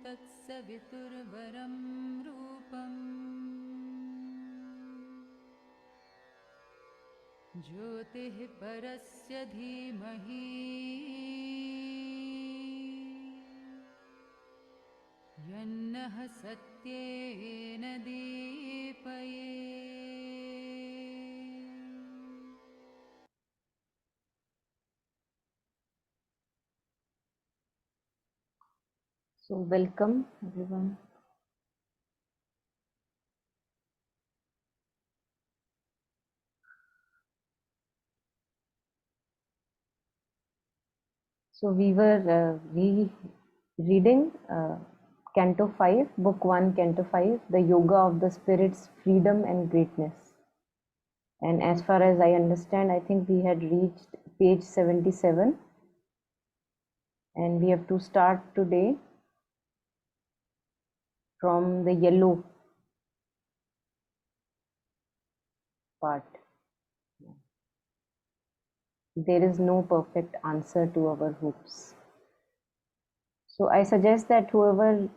तत्सवितुर्वरं रूपम् ज्योतिः परस्य धीमहि यन्नः सत्येन दीपये। So welcome everyone. So we were reading Canto 5, Book 1, Canto 5, the Yoga of the Spirit's Freedom and Greatness. And as far as I understand, I think we had reached page 77. And we have to start today from the yellow part. There is no perfect answer to our hopes. So I suggest that whoever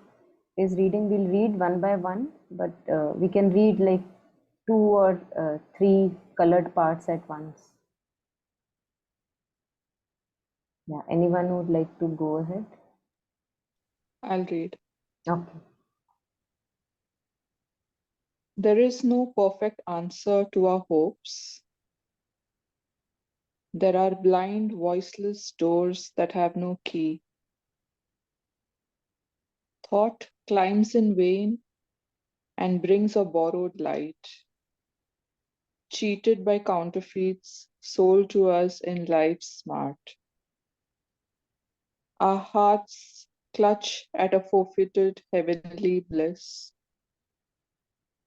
is reading will read one by one, but we can read like 2 or 3 colored parts at once. Yeah, anyone who would like to go ahead? I'll read. Okay. There is no perfect answer to our hopes. There are blind, voiceless doors that have no key. Thought climbs in vain and brings a borrowed light, cheated by counterfeits sold to us in life's smart. Our hearts clutch at a forfeited heavenly bliss.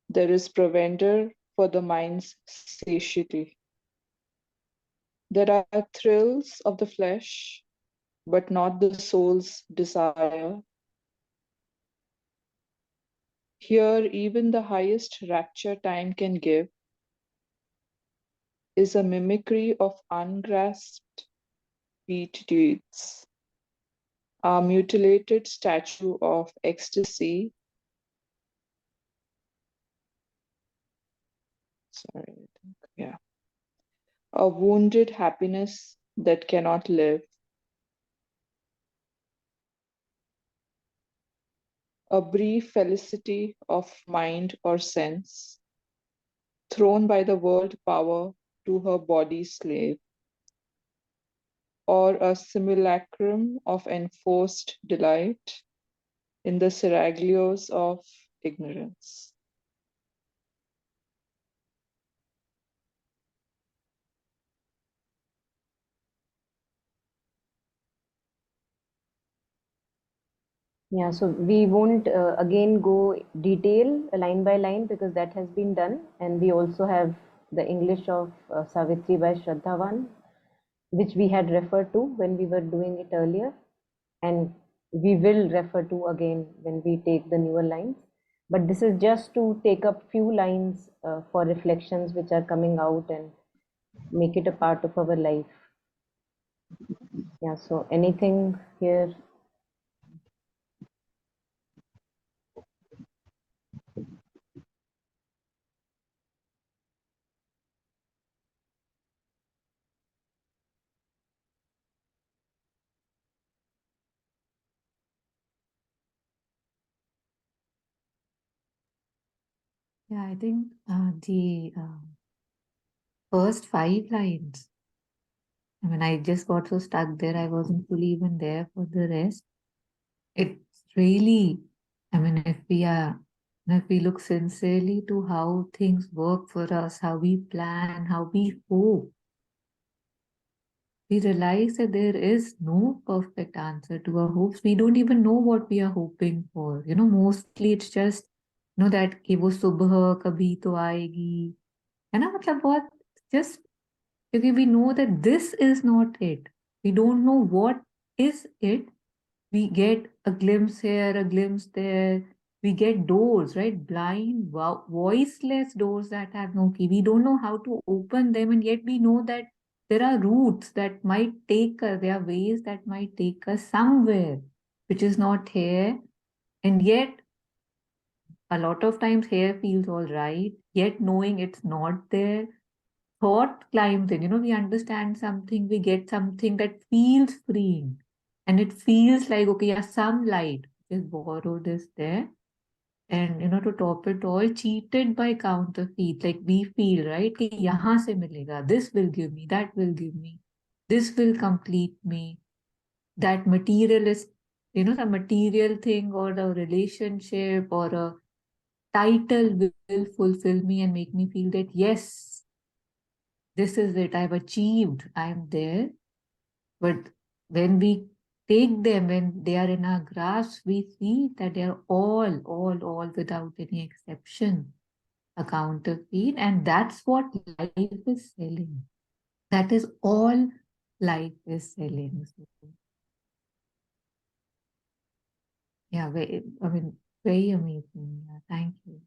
There is provender for the mind's satiety. There are thrills of the flesh, but not the soul's desire. Here, even the highest rapture time can give is a mimicry of ungrasped beatitudes. A mutilated statue of ecstasy. A wounded happiness that cannot live. A brief felicity of mind or sense, thrown by the world power to her body slave, or a simulacrum of enforced delight in the seraglios of ignorance. Yeah, so we won't again go detail line by line because that has been done, and we also have the English of Savitri by Shraddhavan, which we had referred to when we were doing it earlier, and we will refer to again when we take the newer lines. But this is just to take up few lines for reflections which are coming out and make it a part of our life. Yeah, so anything here? Yeah, I think the first 5 lines, I mean, I just got so stuck there, I wasn't fully even there for the rest. It's really, I mean, if we look sincerely to how things work for us, how we plan, how we hope, we realize that there is no perfect answer to our hopes. We don't even know what we are hoping for. Mostly it's just, that कि वो सुबह कभी तो आएगी, है ना, मतलब बहुत just because we know that this is not it. We don't know what is it. We get a glimpse here, a glimpse there. We get doors, right? Blind, voiceless doors that have no key. We don't know how to open them, and yet we know that there are routes that might take us, there are ways that might take us somewhere, which is not here. And yet, a lot of times here feels all right, yet knowing it's not there, thought climbs in. We understand something, we get something that feels freeing. And it feels like, okay, yeah, some light is borrowed is there. And to top it all, cheated by counterfeit. Like we feel, right? कि यहाँ से मिलेगा, this will give me, that will give me, this will complete me. That materialist, the material thing or a relationship or a title will fulfill me and make me feel that yes, this is it, I've achieved, I'm there. But when we take them, when they are in our grasp, we see that they are all without any exception, a counterfeit. And that's what life is selling. That is all life is selling. So, yeah, very amazing. Yeah, thank you.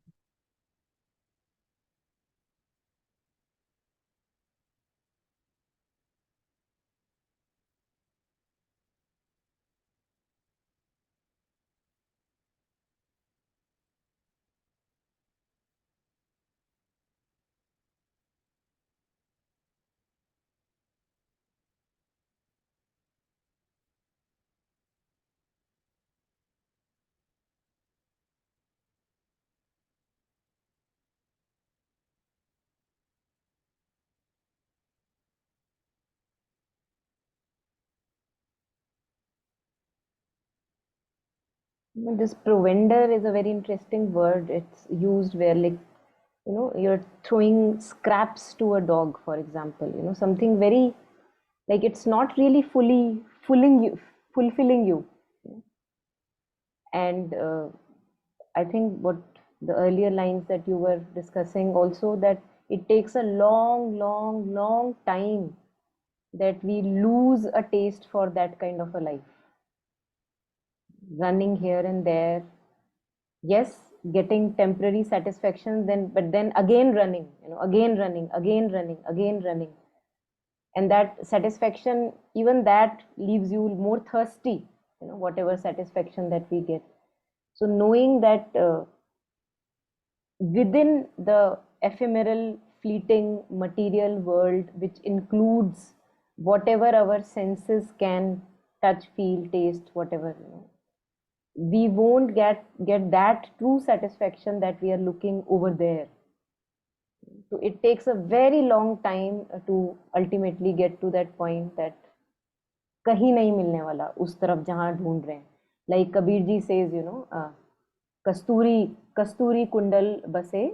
This provender is a very interesting word. It's used where, like, you're throwing scraps to a dog, for example. Something very, like, it's not really fulfilling you. And I think what the earlier lines that you were discussing also, that it takes a long time that we lose a taste for that kind of a life. Running here and there, yes, getting temporary satisfaction, but then again running, again running. And that satisfaction, even that leaves you more thirsty, whatever satisfaction that we get. So knowing that within the ephemeral, fleeting, material world, which includes whatever our senses can touch, feel, taste, whatever, we won't get that true satisfaction that we are looking over there. So it takes a very long time to ultimately get to that point that कहीं नहीं मिलने वाला उस तरफ जहां ढूंढ रहे हैं. Like Kabir ji says, कस्तूरी कस्तूरी कुंडल बसे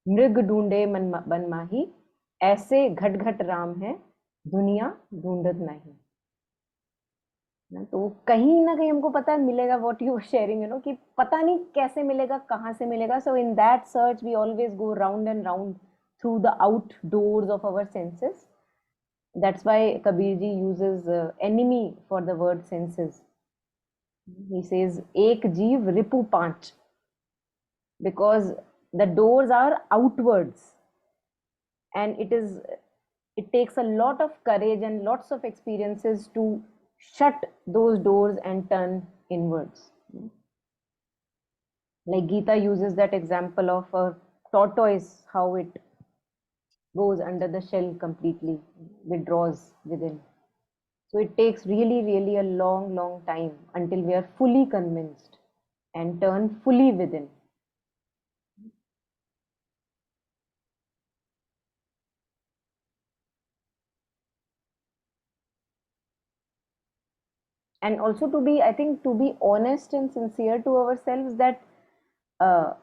मृग ढूंढे बन माही, ऐसे घट घट राम है दुनिया ढूंढत नहीं. तो कहीं ना कहीं हमको पता मिलेगा, व्हाट यू शेयरिंग, कि पता नहीं कैसे मिलेगा, कहाँ से मिलेगा. So in that search we always go round and round through the outdoors of our senses. That's why Kabir ji uses enemy for the word senses. He says ek jeev ripu panch, because the doors are outwards, and it takes a lot of courage and lots of experiences to shut those doors and turn inwards. Like Gita uses that example of a tortoise, how it goes under the shell completely, withdraws within. So it takes really a long time until we are fully convinced and turn fully within. And also I think to be honest and sincere to ourselves that uh,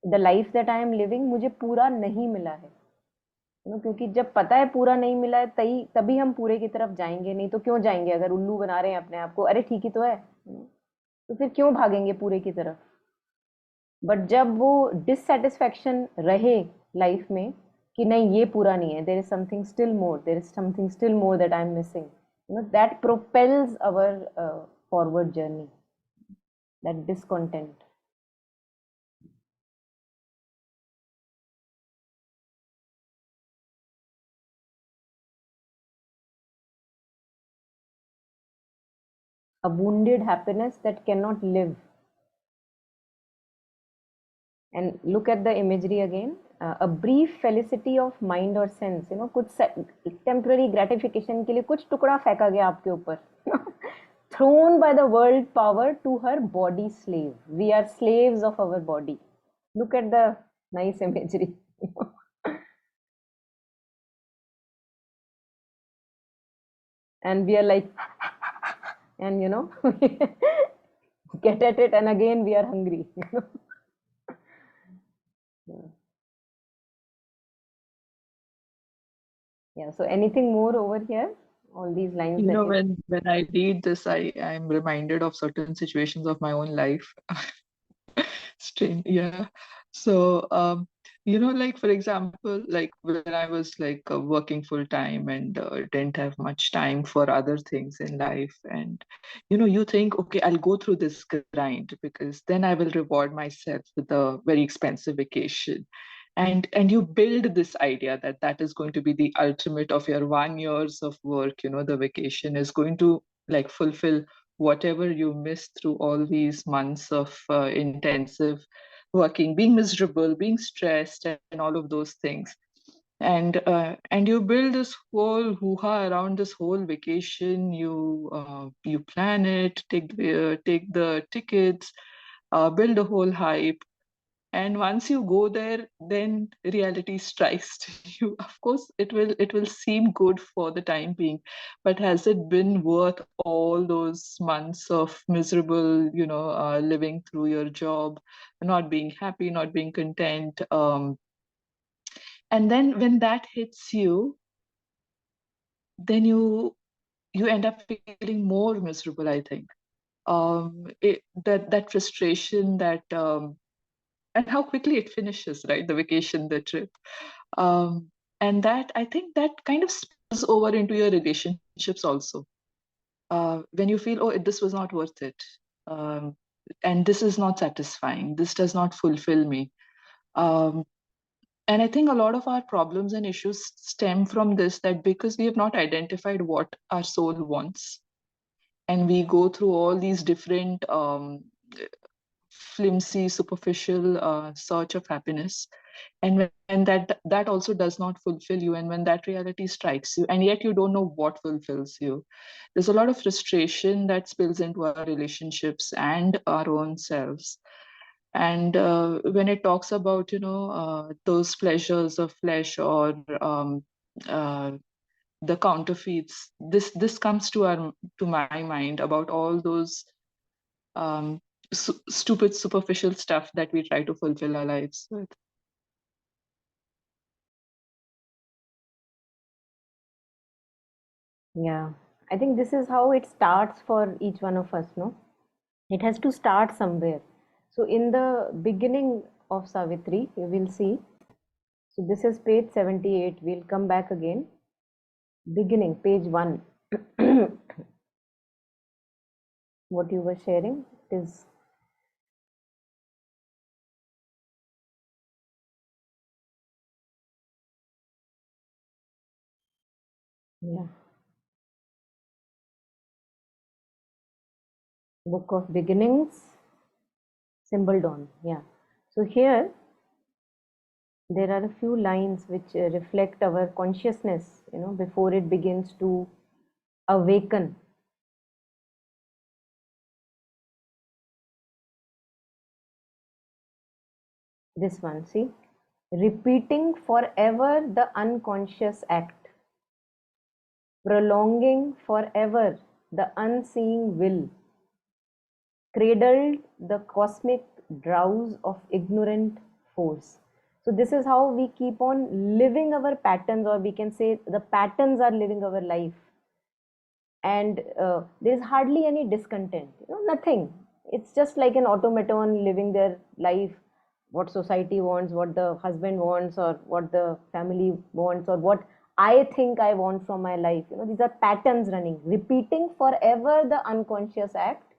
the life that I am living मुझे पूरा नहीं मिला है. क्योंकि जब पता है पूरा नहीं मिला है तभी हम पूरे की तरफ जाएंगे. नहीं तो क्यों जाएंगे? अगर उल्लू बना रहे हैं अपने आप को, अरे ठीक ही तो है, तो फिर क्यों भागेंगे पूरे की तरफ? बट जब वो डिससेटिस्फैक्शन रहे लाइफ में कि नहीं ये पूरा नहीं है, there is something still more, there is something still more that I am missing, that propels our forward journey, that discontent. a wounded happiness that cannot live. And look at the imagery again. A brief felicity of mind or sense, कुछ temporary gratification के लिए कुछ टुकड़ा फेंका गया आपके ऊपर, thrown by the world power to her body slave. We are slaves of our body. Look at the nice imagery. And we are like, and get at it, and again we are hungry. Yeah. So anything more over here? All these lines You that know, you... when I read this, I'm reminded of certain situations of my own life. Strange, yeah. So, like for example, like when I was like working full time and didn't have much time for other things in life, and you think, okay, I'll go through this grind because then I will reward myself with a very expensive vacation, and you build this idea that that is going to be the ultimate of your 1 years of work. The vacation is going to like fulfill whatever you missed through all these months of intensive working, being miserable, being stressed, and all of those things. And you build this whole hoo-ha around this whole vacation. You plan it, take the tickets, build a whole hype, and once you go there, then reality strikes to you. Of course it will seem good for the time being, but has it been worth all those months of miserable living through your job, not being happy, not being content, and then when that hits you, then you end up feeling more miserable, I think. That frustration, that and how quickly it finishes, right? The vacation, the trip. And that, I think, that kind of spills over into your relationships also. When you feel, oh, this was not worth it, um, and this is not satisfying, this does not fulfill me. um, and I think a lot of our problems and issues stem from this, that because we have not identified what our soul wants, and we go through all these different flimsy, superficial search of happiness, and when that also does not fulfill you, and when that reality strikes you, and yet you don't know what fulfills you, there's a lot of frustration that spills into our relationships and our own selves. And when it talks about those pleasures of flesh, or uh, the counterfeits, this comes to my mind about all those stupid superficial stuff that we try to fulfill our lives with. Yeah. I think this is how it starts for each one of us, no? It has to start somewhere. So in the beginning of Savitri, you will see. So this is page 78. We'll come back again. Beginning, page 1. What you were sharing is... Yeah. Book of Beginnings, symbol dawn. Yeah. So here there are a few lines which reflect our consciousness, before it begins to awaken. This one, see, repeating forever the unconscious act, prolonging forever the unseeing will, cradled the cosmic drowse of ignorant force. So this is how we keep on living our patterns, or we can say the patterns are living our life. And there is hardly any discontent, nothing. It's just like an automaton living their life, what society wants, what the husband wants, or what the family wants, or what I think I want from my life. These are patterns running, repeating forever the unconscious act,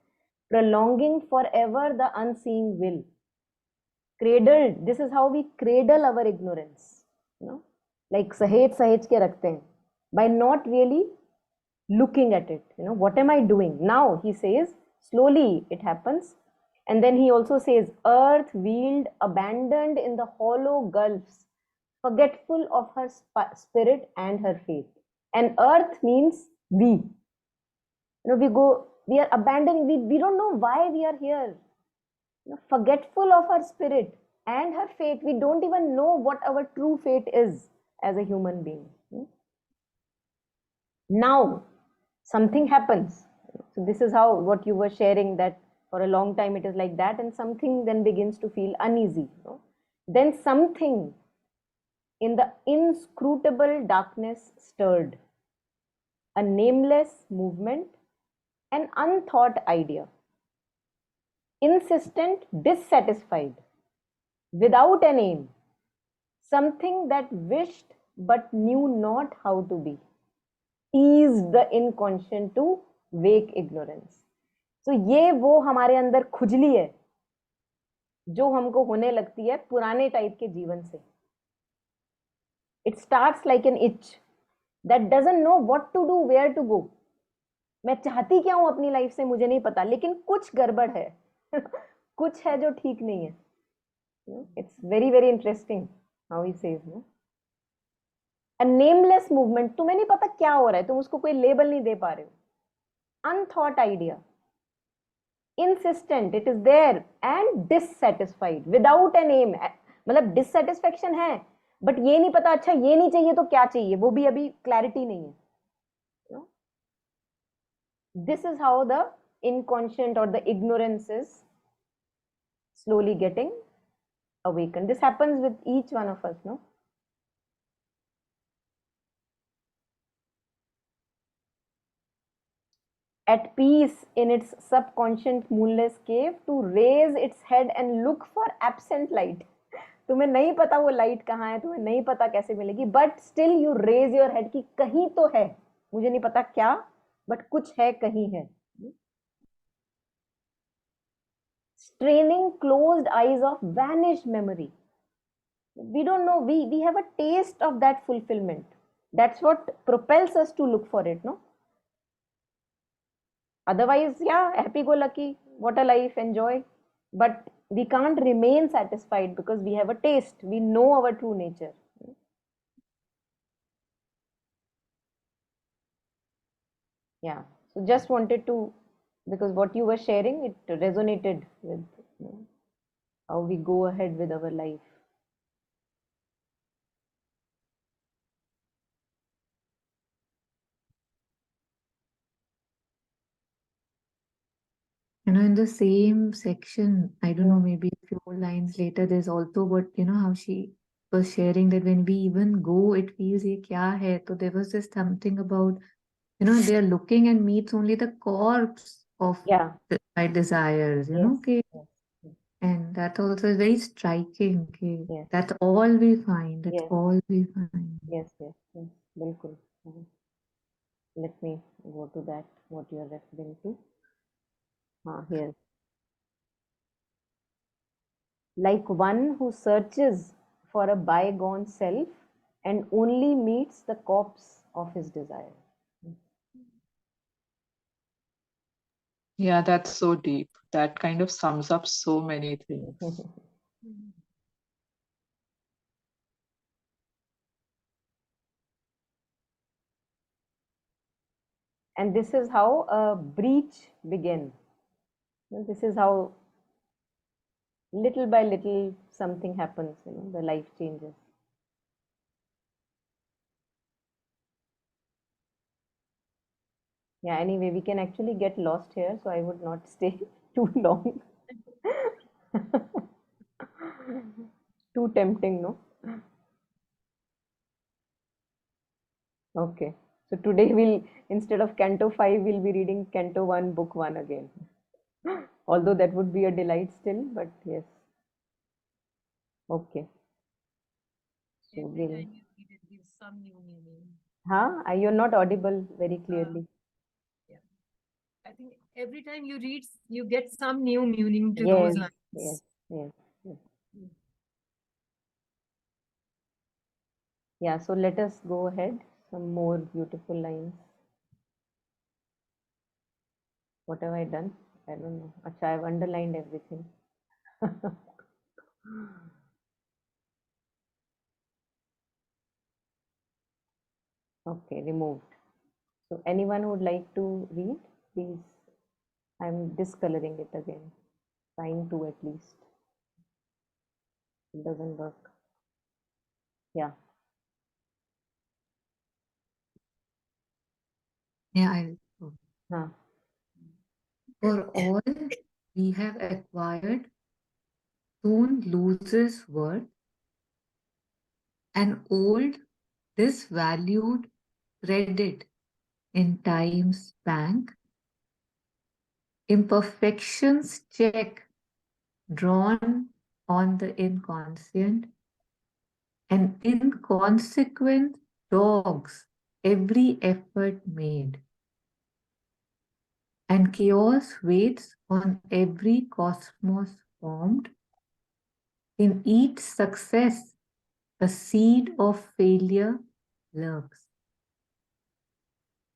prolonging forever the unseeing will, cradled. This is how we cradle our ignorance, like सहेज सहेज के रखते हैं, by not really looking at it. What am I doing? Now he says, slowly it happens. And then he also says, earth wheeled, abandoned in the hollow gulfs, forgetful of her spirit and her faith. And earth means we. We are abandoned, we don't know why we are here. Forgetful of her spirit and her fate. We don't even know what our true fate is as a human being. Now, something happens. So this is how what you were sharing, that for a long time it is like that, and something then begins to feel uneasy. Then something in the inscrutable darkness stirred. A nameless movement, an unthought idea. Insistent, dissatisfied, without an aim. Something that wished but knew not how to be. Eased the inconscient to wake ignorance. So ये वो हमारे अंदर खुजली है जो हमको होने लगती है पुराने टाइप के जीवन से. It starts like an itch that doesn't know what to do, where to go. मैं चाहती क्या हूं अपनी लाइफ से मुझे नहीं पता, लेकिन कुछ गड़बड़ है. कुछ है जो ठीक नहीं है. It's very very interesting how he says, no? A nameless movement. तुम्हें नहीं पता क्या हो रहा है, तुम उसको कोई लेबल नहीं दे पा रहे हो. Unthought idea. Insistent, it is there, and dissatisfied, without an aim. मतलब dissatisfaction है, but ये नहीं पता अच्छा ये नहीं चाहिए तो क्या चाहिए, वो भी अभी clarity नहीं है. This is how the inconscient or the ignorance is slowly getting awakened. This happens with each one of us, no? At peace in its subconscious moonless cave, to raise its head and look for absent light. तुम्हें नहीं पता वो light कहाँ है, तुम्हें नहीं पता कैसे मिलेगी, but still you raise your head कि कहीं तो है, मुझे नहीं पता क्या, बट कुछ है, कहीं है. Straining closed eyes of vanished memory. We don't know, we have a taste of that fulfillment. That's what propels us to look for it, no? Otherwise, yeah, happy go lucky, what a life, enjoy. But we can't remain satisfied because we have a taste, we know our true nature. Yeah, so just wanted to, because what you were sharing, it resonated with how we go ahead with our life. In the same section, I don't know, maybe a few lines later, there's also what, how she was sharing that when we even go, it feels, ye kya hai? So there was just something about, they are looking and meets only the corpse of Yeah. my desires, Yes. okay? Yes. Yes. And that also is very striking. Okay? Yes. That's all we find. That's Yes. all we find. Yes, yes, yes. Bilkul. Let me go to that, what you are referring to. Here. Like one who searches for a bygone self and only meets the corpse of his desire. Yeah, that's so deep. That kind of sums up so many things. And this is how a breach begins. This is how little by little something happens, the life changes. Yeah, anyway, we can actually get lost here, so I would not stay too long. Too tempting, no? Okay. So today instead of Canto 5, we'll be reading Canto 1, Book 1 again. Although that would be a delight still, but yes. Okay. So Every time you read it gives some new meaning. You're not audible very clearly. Yeah. I think every time you read, you get some new meaning to Yes, those lines. yes, yes, yes. Yeah, so let us go ahead. Some more beautiful lines. What have I done? I don't know. Acha, I've underlined everything. Okay, removed. So anyone who would like to read, please. I'm discoloring it again. Trying to at least. It doesn't work. Yeah. Yeah, I'll go. Huh. For all we have acquired soon loses worth, an old, disvalued credit in time's bank, imperfections check drawn on the inconscient, and inconsequent dogs every effort made, and chaos waits on every cosmos formed. In each success, a seed of failure lurks.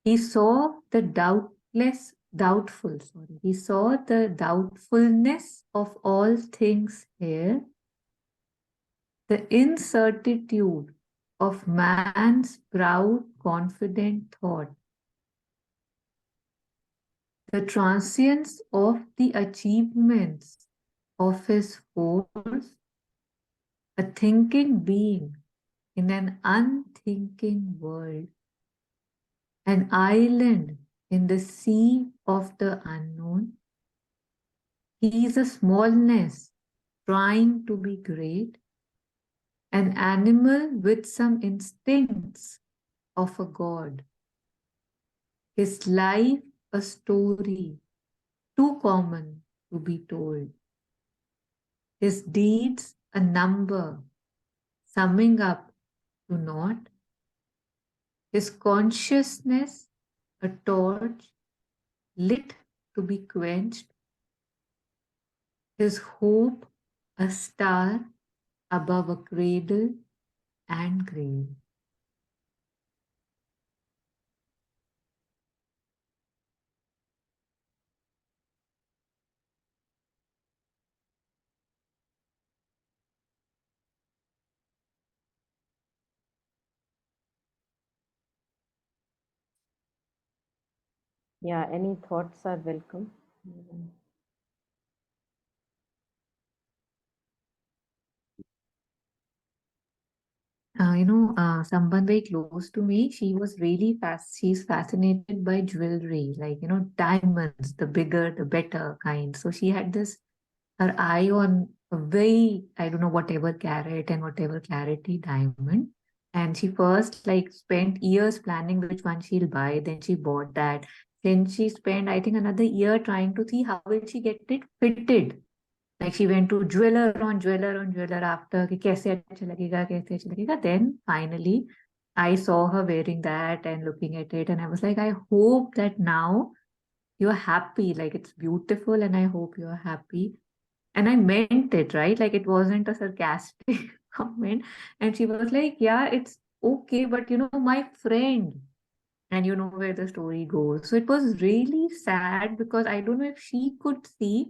He saw the he saw the doubtfulness of all things here, the incertitude of man's proud, confident thought, the transience of the achievements of his force, a thinking being in an unthinking world, an island in the sea of the unknown. He is a smallness trying to be great, an animal with some instincts of a god. His life a story too common to be told. His deeds a number summing up to naught. His consciousness a torch lit to be quenched. His hope a star above a cradle and grave. Yeah, any thoughts are welcome. Someone very close to me, she's fascinated by jewelry, like, diamonds, the bigger, the better kind. So she had her eye on a very, I don't know, whatever carat and whatever clarity diamond. And she first like spent years planning which one she'll buy. Then she bought that. Then she spent, I think, another year trying to see how will she get it fitted. Like she went to jeweler after कि कैसे अच्छा लगेगा. Then finally, I saw her wearing that and looking at it, and I was like, I hope that now you're happy. Like it's beautiful, and I hope you're happy. And I meant it, right? Like it wasn't a sarcastic comment. And she was like, yeah, it's okay, but my friend, and you know where the story goes. So it was really sad because I don't know if she could see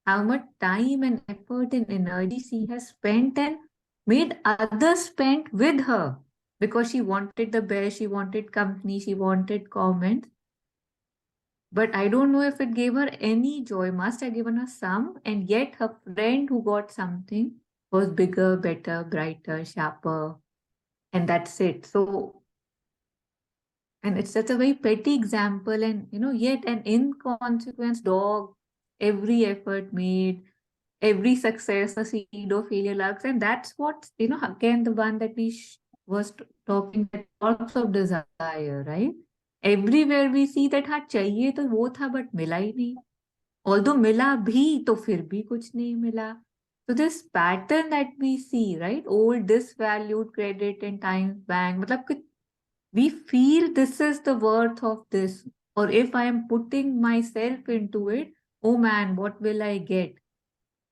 how much time and effort and energy she has spent and made others spend with her because she wanted the best, she wanted company, she wanted comments. But I don't know if it gave her any joy. Must have given her some, and yet her friend who got something was bigger, better, brighter, sharper, and that's it. So, and it's such a very petty example, and yet an inconsequence dog, every effort made, every success a seed of failure lurks, and that's what again the one that we was talking, that lots of desire, right? Everywhere we see that हाँ चाहिए तो वो था but मिला ही नहीं, although मिला भी तो फिर भी कुछ नहीं मिला. So this pattern that we see, right, old disvalued credit and time bank, मतलब कि we feel this is the worth of this, or if I am putting myself into it, oh man, what will I get?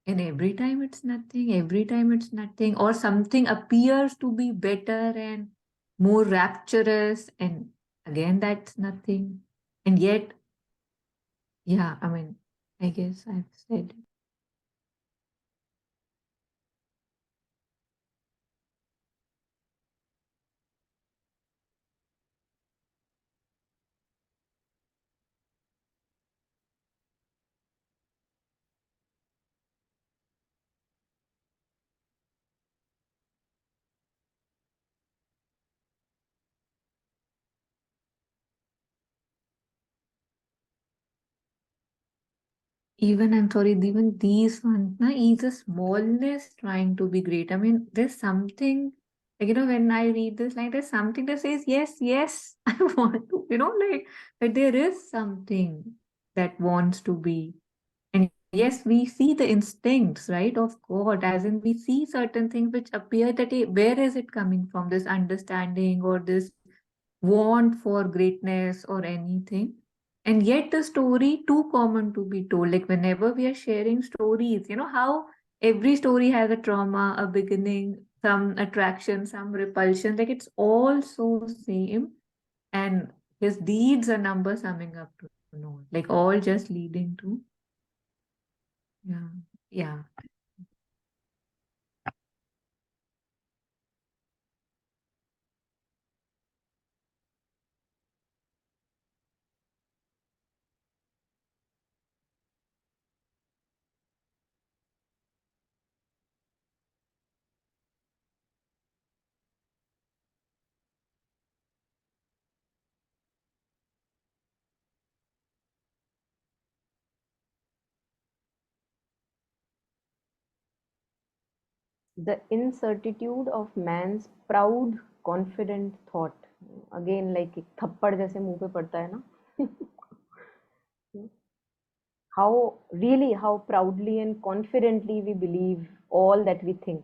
And every time it's nothing, every time it's nothing, or something appears to be better and more rapturous, and again that's nothing. And yet Yeah, I mean, I guess I've said. Even I'm sorry, even these ones, na, is a smallness trying to be great. I mean, there's something like, when I read this line, there's something that says, yes, yes, I want to, like there is something that wants to be. And yes, we see the instincts, right, of God, as in we see certain things which appear that where is it coming from, this understanding or this want for greatness or anything. And yet the story too common to be told. Like whenever we are sharing stories, how every story has a trauma, a beginning, some attraction, some repulsion. Like it's all so same. And his deeds are number summing up to like all just leading to yeah. Yeah. The incertitude of man's proud, confident thought. Again, like एक थप्पड़ जैसे मुंह पे पड़ता है ना. How proudly and confidently we believe all that we think.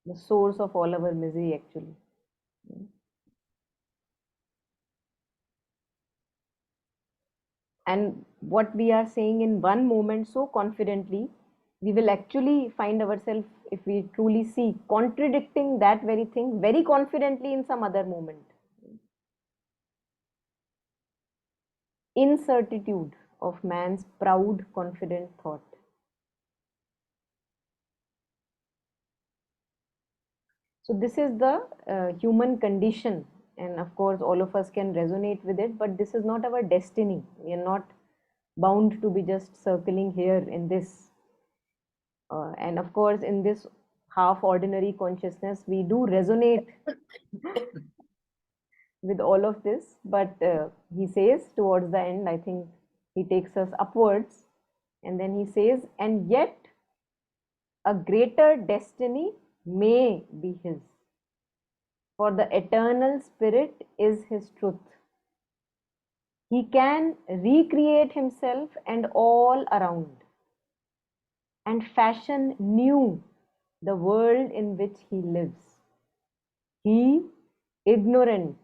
The source of all our misery, actually. And what we are saying in one moment so confidently, we will actually find ourselves, if we truly see, contradicting that very thing very confidently in some other moment. Incertitude of man's proud, confident thought. So this is the human condition, and of course all of us can resonate with it, but this is not our destiny. We are not bound to be just circling here in this. And of course, in this half ordinary consciousness, we do resonate with all of this. But he says towards the end, I think he takes us upwards, and then he says, and yet a greater destiny may be his. For the eternal spirit is his truth. He can recreate himself and all around and fashion new the world in which he lives. He, ignorant,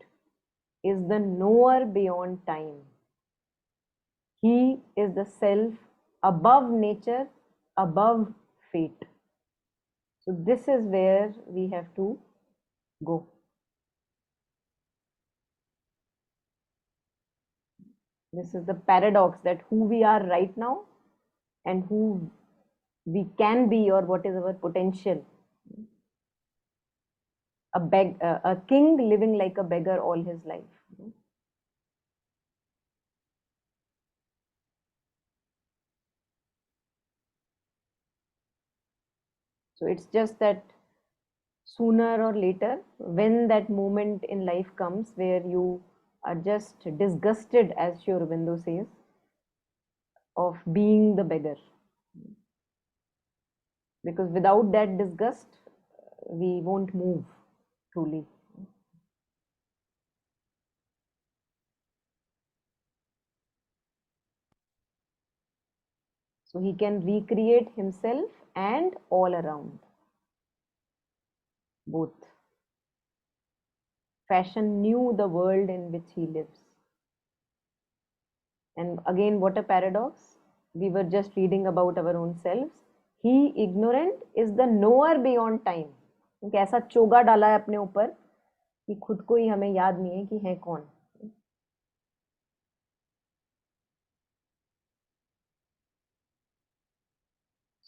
is the knower beyond time. He is the self above nature, above fate. So this is where we have to go. This is the paradox that who we are right now and who we can be, or what is our potential. A king living like a beggar all his life. So it's just that sooner or later, when that moment in life comes where you are just disgusted, as Sri Aurobindo says, of being the beggar. Because without that disgust, we won't move truly. So he can recreate himself and all around. Both. Fashion new the world in which he lives. And again, what a paradox. We were just reading about our own selves. He, ignorant, is the knower beyond time. क्योंकि ऐसा चोगा डाला है अपने ऊपर कि खुद को ही हमें याद नहीं है कि है कौन.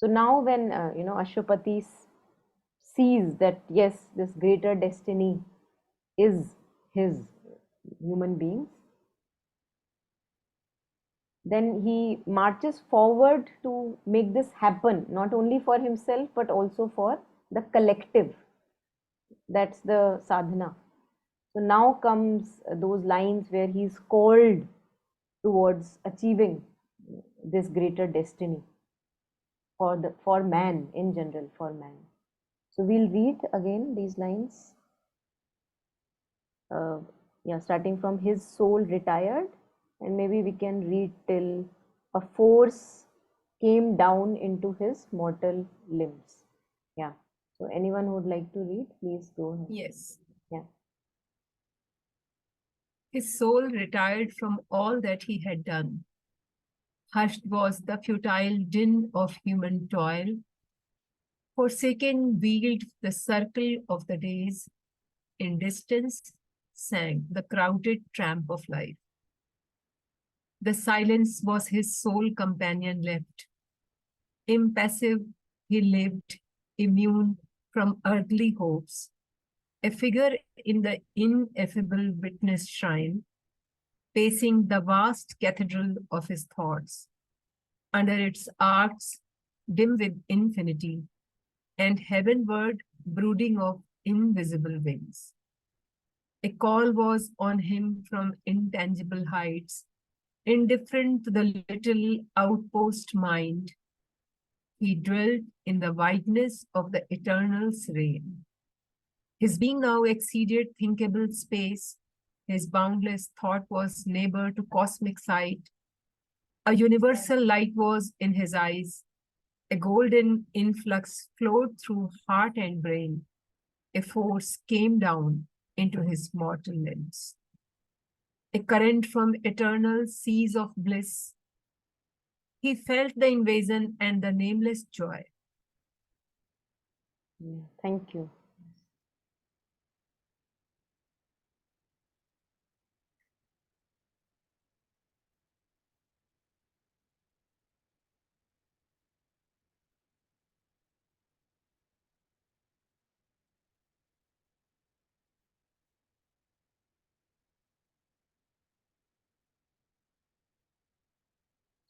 So now when, Ashwapati sees that, yes, this greater destiny is his human beings, then he marches forward to make this happen, not only for himself, but also for the collective. That's the sadhana. So now comes those lines where he's called towards achieving this greater destiny for man in general, for man. So we'll read again these lines. Starting from his soul retired, and maybe we can read till a force came down into his mortal limbs. Yeah. So anyone who would like to read, please go ahead. Yes. Yeah. His soul retired from all that he had done. Hushed was the futile din of human toil. Forsaken wheeled the circle of the days. In distance sang the crowded tramp of life. The silence was his sole companion left. Impassive, he lived, immune from earthly hopes, a figure in the ineffable witness shrine, pacing the vast cathedral of his thoughts, under its arcs dim with infinity, and heavenward brooding of invisible wings. A call was on him from intangible heights, indifferent to the little outpost mind. He dwelt in the wideness of the eternal's reign. His being now exceeded thinkable space. His boundless thought was neighbor to cosmic sight. A universal light was in his eyes. A golden influx flowed through heart and brain. A force came down into his mortal limbs. A current from eternal seas of bliss. He felt the invasion and the nameless joy. Yeah. Thank you.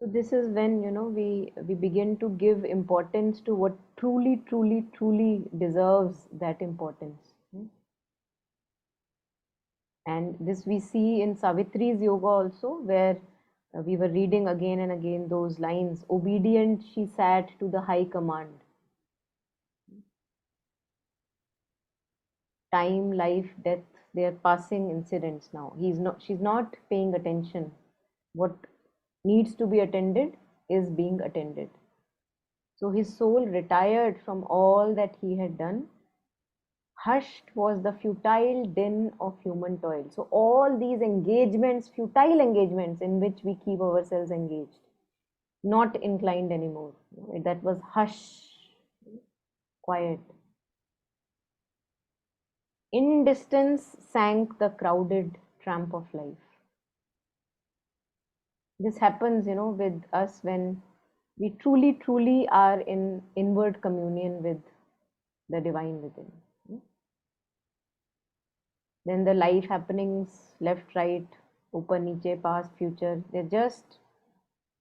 So this is when, we begin to give importance to what truly deserves that importance. And this we see in Savitri's yoga also, where we were reading again and again those lines. Obedient she sat to the high command. Time, life, death, they are passing incidents now. She's not paying attention. What needs to be attended is being attended. So his soul retired from all that he had done. Hushed was the futile din of human toil. So all these engagements, futile engagements in which we keep ourselves engaged, not inclined anymore. That was hush, quiet. In distance sank the crowded tramp of life. This happens, with us when we truly are in inward communion with the divine within. Then the life happenings, left, right, upar, niche, past, future, they just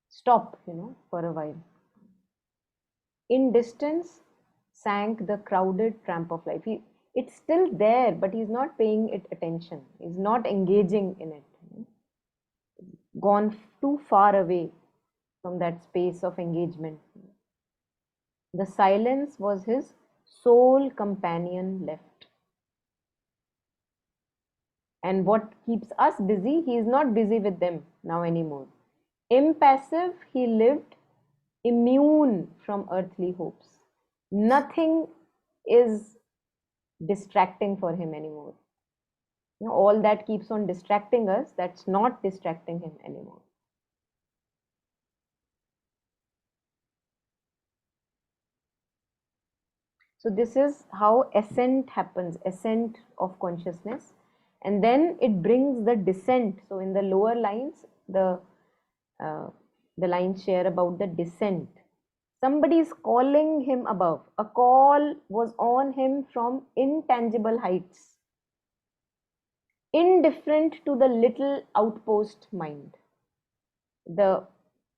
stop, for a while. In distance sank the crowded tramp of life. It's still there, but he's not paying it attention. He's not engaging in it. Gone too far away from that space of engagement. The silence was his sole companion left. And what keeps us busy, he is not busy with them now anymore. Impassive, he lived, immune from earthly hopes. Nothing is distracting for him anymore. All that keeps on distracting us, that's not distracting him anymore. So this is how ascent happens, ascent of consciousness. And then it brings the descent. So in the lower lines, the lines share about the descent. Somebody is calling him above. A call was on him from intangible heights, indifferent to the little outpost mind. The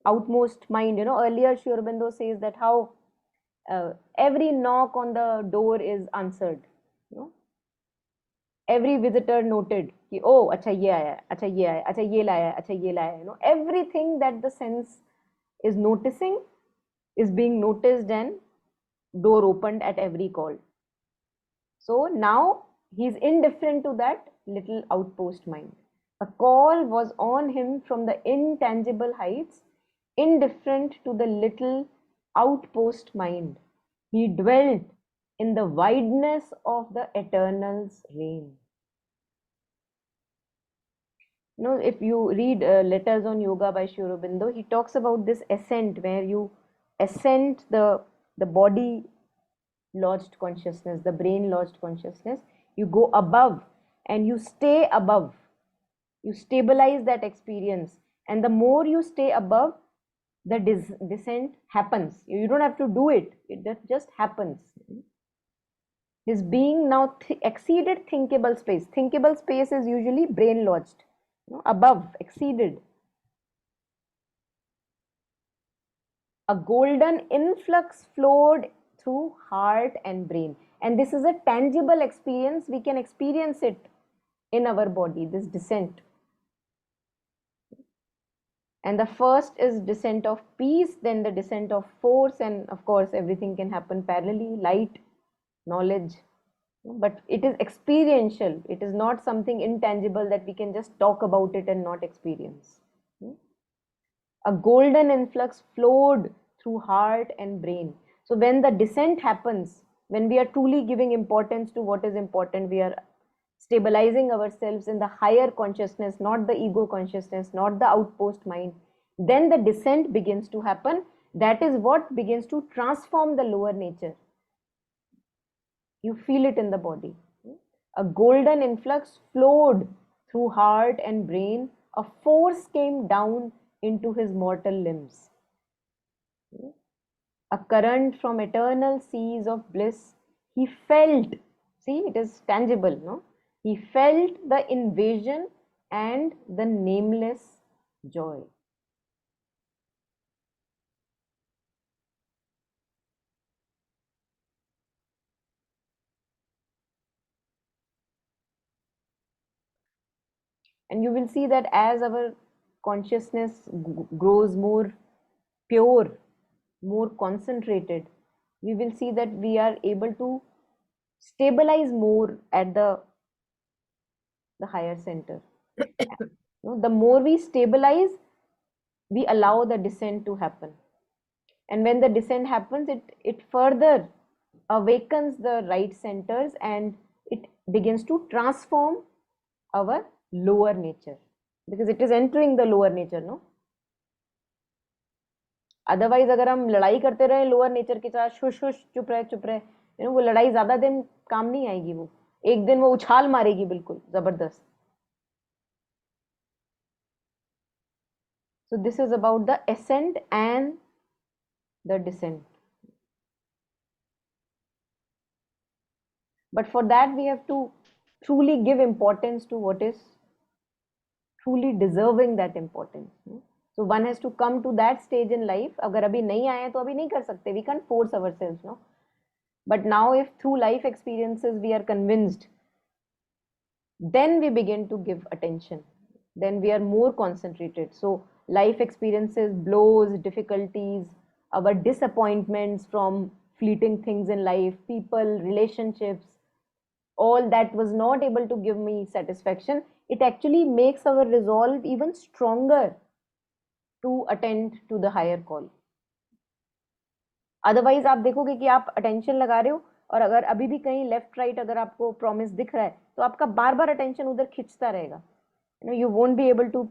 outmost mind, earlier Sri Aurobindo says that how every knock on the door is answered. Every visitor noted कि oh अच्छा ये आया, अच्छा ये आया, अच्छा ये लाया, अच्छा ये लाया. Everything that the sense is noticing is being noticed, and door opened at every call. So now he's indifferent to that little outpost mind. A call was on him from the intangible heights, indifferent to the little outpost mind. He dwelt in the wideness of the eternal's reign. If you read Letters on Yoga by Sri Aurobindo, he talks about this ascent where you ascend the body lodged consciousness, the brain lodged consciousness. You go above and you stay above. You stabilize that experience. And the more you stay above, the descent happens. You don't have to do it. It just happens. His being now exceeded thinkable space. Thinkable space is usually brain lodged. Above, exceeded. A golden influx flowed through heart and brain. And this is a tangible experience. We can experience it in our body, this descent. And the first is descent of peace, then the descent of force, and of course everything can happen parallelly, light, knowledge. But it is experiential. It is not something intangible that we can just talk about it and not experience. A golden influx flowed through heart and brain. So when the descent happens, when we are truly giving importance to what is important, we are stabilizing ourselves in the higher consciousness, not the ego consciousness, not the outpost mind, then the descent begins to happen. That is what begins to transform the lower nature. You feel it in the body. A golden influx flowed through heart and brain. A force came down into his mortal limbs. A current from eternal seas of bliss. He felt, see, it is tangible, no? He felt the invasion and the nameless joy. And you will see that as our consciousness grows more pure, more concentrated, we will see that we are able to stabilize more at the higher center. The more we stabilize, we allow the descent to happen. And when the descent happens, it further awakens the right centers and it begins to transform our lower nature, because it is entering the lower nature, no? Otherwise अगर हम लड़ाई करते रहे lower nature के साथ, shush shush चुप रहे, वो लड़ाई ज्यादा दिन काम नहीं आएगी. वो एक दिन वो उछाल मारेगी बिल्कुल जबरदस्त. So this is about the ascent and the descent. But for that we have to truly give importance to what is truly deserving that importance. So one has to come to that stage in life. अगर अभी नहीं आए तो अभी नहीं कर सकते. We can't force ourselves, no. But now if through life experiences we are convinced, then we begin to give attention. Then we are more concentrated. So life experiences, blows, difficulties, our disappointments from fleeting things in life, people, relationships, all that was not able to give me satisfaction, it actually makes our resolve even stronger to attend to the higher call. Otherwise आप देखोगे कि आप attention लगा रहे हो और अगर अभी भी कहीं लेफ्ट राइट अगर आपको प्रॉमिस दिख रहा है तो आपका बार बार अटेंशन उधर खिंचता रहेगा. You won't be able to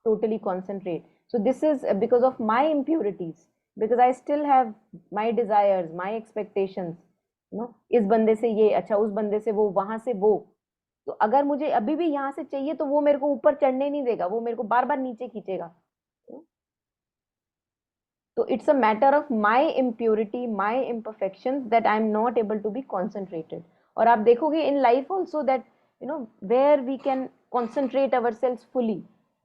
totally concentrate. So this is because of my impurities, because I still have my desires, my expectations. इस बंदे से ये, अच्छा उस बंदे से वो, वहां से वो. तो अगर मुझे अभी भी यहाँ से चाहिए तो वो मेरे को ऊपर चढ़ने नहीं देगा, वो मेरे को बार बार नीचे खींचेगा. तो it's a matter of my impurity, my imperfections, that I'm not able to be concentrated. और आप देखोगे in life also that where we can concentrate ourselves fully,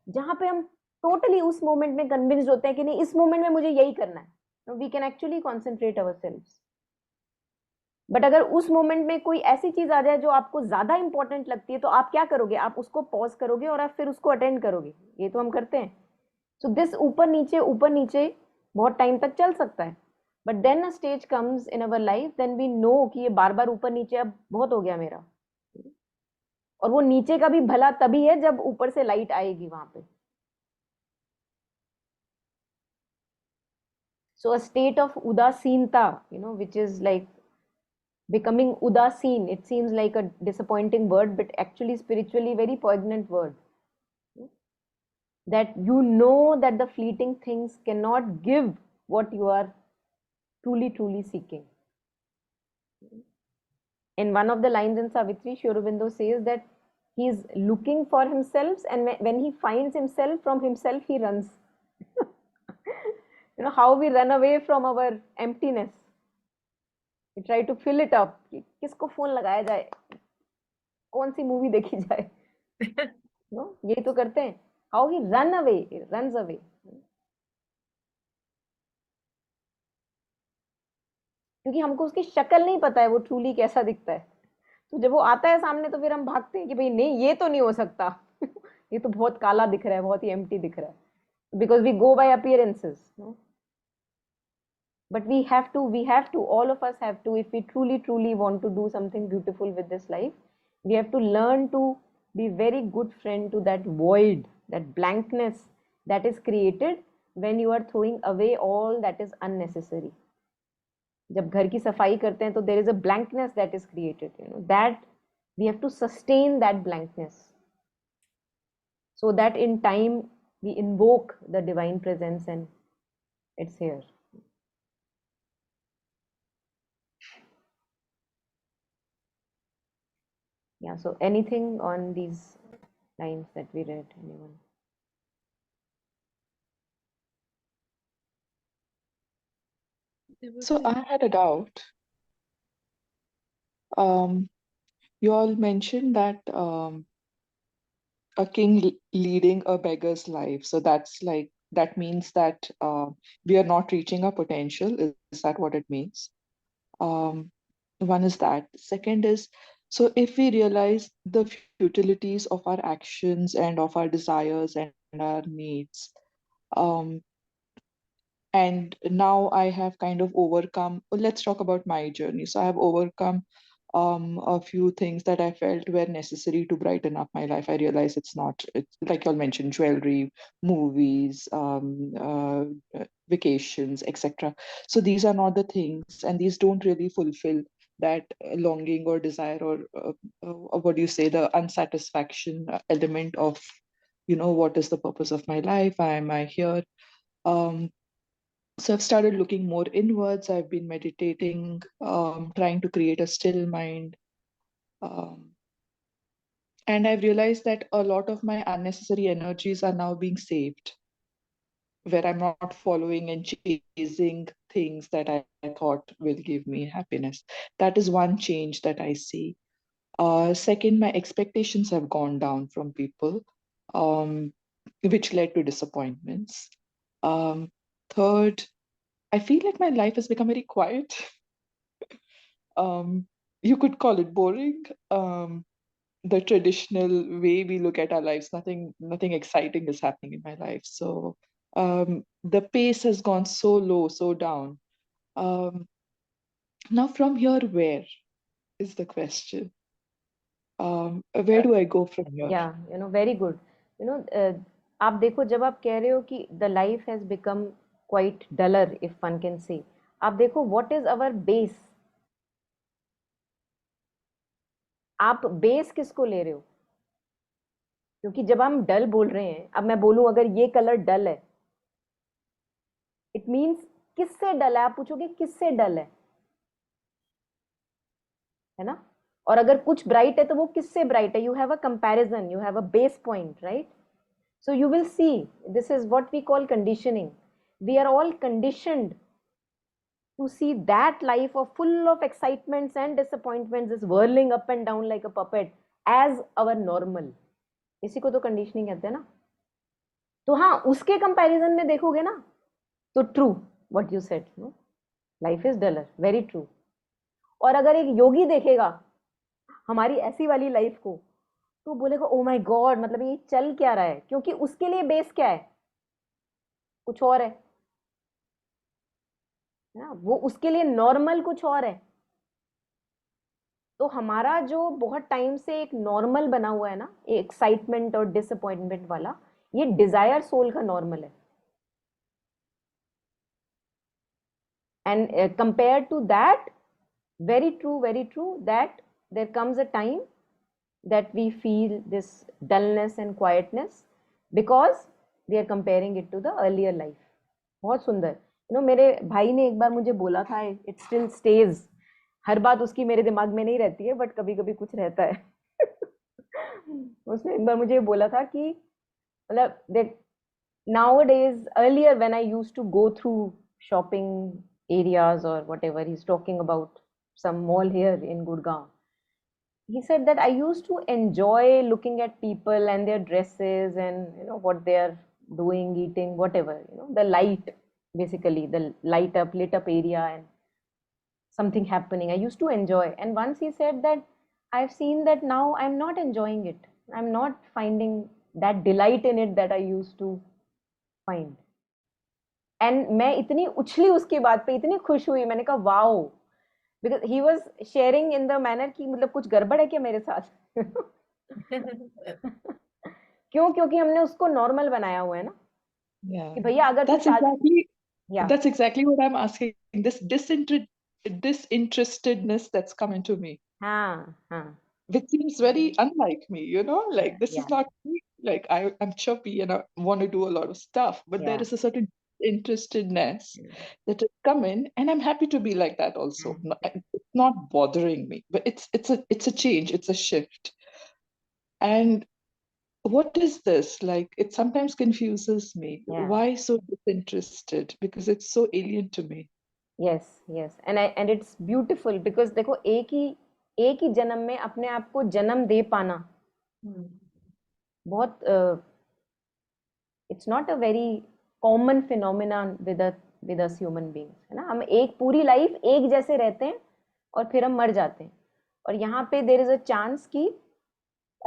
जहाँ पे हम totally उस moment में convinced होते हैं कि नहीं, इस moment में मुझे यही करना है, we can actually concentrate ourselves. But अगर उस मोमेंट में कोई ऐसी चीज आ जाए जो आपको ज्यादा इंपॉर्टेंट लगती है, तो आप क्या करोगे? आप उसको पॉज करोगे और आप फिर उसको अटेंड करोगे. ये तो हम करते हैं. सो दिस ऊपर नीचे बहुत टाइम तक चल सकता है. But then a stage comes in our life, then we know कि ये बार बार ऊपर नीचे अब बहुत हो गया मेरा. और वो नीचे का भी भला तभी है जब ऊपर से लाइट आएगी वहां पे. सो अ स्टेट ऑफ उदासीनता, which is like becoming udasin. It seems like a disappointing word, but actually spiritually very poignant word. That that the fleeting things cannot give what you are truly seeking. In one of the lines in Savitri, Sri Aurobindo says that he is looking for himself, and when he finds himself, from himself he runs. How we run away from our emptiness. We try to fill it up. किसको phone लगाया जाए, कौन सी movie देखी जाए. ये तो करते हैं. How he runs away. क्योंकि हमको उसकी शक्ल नहीं पता है, वो ट्रूली कैसा दिखता है. तो जब वो आता है सामने, तो फिर हम भागते हैं कि भाई नहीं, ये तो नहीं हो सकता. ये तो बहुत काला दिख रहा है, बहुत ही एम्प्टी दिख रहा है. Because we go by appearances. But we have to, all of us have to, if we truly want to do something beautiful with this life, we have to learn to be very good friend to that void, that blankness that is created when you are throwing away all that is unnecessary. जब घर की सफाई करते हैं, तो there is a blankness that is created, that we have to sustain that blankness, so that in time we invoke the divine presence and it's here. Yeah, so anything on these lines that we read, anyone? So I had a doubt. You all mentioned that a king leading a beggar's life. So that means that we are not reaching our potential. Is that what it means? One is that. Second is, so if we realize the futilities of our actions and of our desires and our needs, um, and now I have kind of overcome. Well, let's talk about my journey. So I have overcome a few things that I felt were necessary to brighten up my life. I realize it's not. It's like you all mentioned, jewelry, movies, vacations, etc. So these are not the things, and these don't really fulfill that longing or desire or what do you say, the unsatisfaction element of, what is the purpose of my life? Why am I here? Um, so I've started looking more inwards. I've been meditating, trying to create a still mind. And I've realized that a lot of my unnecessary energies are now being saved, where I'm not following and chasing things that I thought will give me happiness. That is one change that I see. Second, my expectations have gone down from people, which led to disappointments. Third, I feel like my life has become very quiet. You could call it boring. The traditional way we look at our lives, nothing exciting is happening in my life. So the pace has gone so low, so down. Now from here, where is the question? Where do I go from here? Yeah, very good. आप देखो, जब आप कह रहे हो कि the life has become quite duller, if one can say, आप देखो what is our base. आप बेस किसको ले रहे हो? क्योंकि जब हम डल बोल रहे हैं, अब मैं बोलूं अगर ये कलर डल है, इट मीन्स किससे डल है? आप पूछोगे किससे डल है ना? और अगर कुछ ब्राइट है तो वो किससे ब्राइट है? You have a comparison, you have a base point, right? So you will see, this is what we call conditioning. we are all conditioned to see that life of full of excitements and disappointments is whirling up and down like a puppet as our normal. इसी को तो conditioning कहते हैं ना. तो हाँ, उसके comparison में देखोगे ना तो true what you said, life is dollar, very true. और अगर एक योगी देखेगा हमारी ऐसी वाली लाइफ को तो बोलेगा ओ माय गॉड, मतलब ये चल क्या रहा है, क्योंकि उसके लिए बेस क्या है, कुछ और है ना, वो उसके लिए नॉर्मल कुछ और है. तो हमारा जो बहुत टाइम से एक नॉर्मल बना हुआ है ना, एक्साइटमेंट और डिसअपॉइंटमेंट वाला, ये डिजायर सोल का नॉर्मल है. And compare to that, very true that there comes a time that we feel this dullness and quietness because we are comparing it to the earlier life. बहुत सुंदर. मेरे भाई ने एक बार मुझे बोला था, it still stays, हर बात उसकी मेरे दिमाग में नहीं रहती है बट कभी कभी कुछ रहता है. उसने एक बार मुझे बोला था कि मतलब nowadays, earlier when I used to go through shopping areas or whatever, he's talking about some mall here in Gurgaon. He said that I used to enjoy looking at people and their dresses and what they are doing, eating, whatever, the light, basically the lit up area and something happening. I used to enjoy. And once he said that I've seen that now I'm not enjoying it. I'm not finding that delight in it that I used to find. And मैं इतनी उछली उसकी बात पे, इतनी खुश हुई, मैंने कहा wow, because he was sharing in the manner कि मतलब कुछ गड़बड़ है क्या मेरे साथ. क्यों? क्योंकि हमने उसको नॉर्मल बनाया हुआ है ना. Yeah. कि भैया अगर That's exactly what I'm asking. This disinterestedness that's come into me. हाँ. Which seems very unlike me, like this is Yeah. not me. Like I'm chirpy and I want to do a lot of stuff, but there Yeah. is a certain interestedness that has come in, and I'm happy to be like that also. It's not bothering me, but it's a change, it's a shift. And what is this? Like it sometimes confuses me. Yeah. Why so disinterested? Because it's so alien to me. Yes. And it's beautiful because देखो एक ही जन्म में अपने आप को जन्म दे पाना बहुत it's not a very common phenomenon with us human beings, है ना. हम एक पूरी लाइफ एक जैसे रहते हैं और फिर हम मर जाते हैं, और यहाँ पे there is a chance कि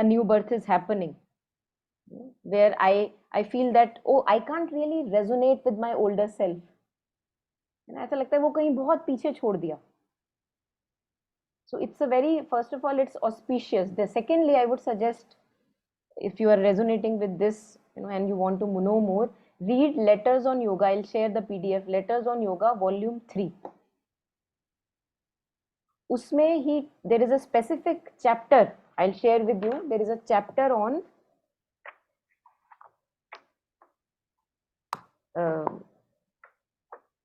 a new birth is happening where I feel that I can't really resonate with my older self, ऐसा लगता है वो कहीं बहुत पीछे छोड़ दिया. So it's a very, first of all, it's auspicious. Secondly, I would suggest, if you are resonating with this, and you want to know more, read Letters on Yoga. I'll share the PDF. Letters on Yoga, Volume 3. Usme there is a specific chapter. I'll share with you. There is a chapter on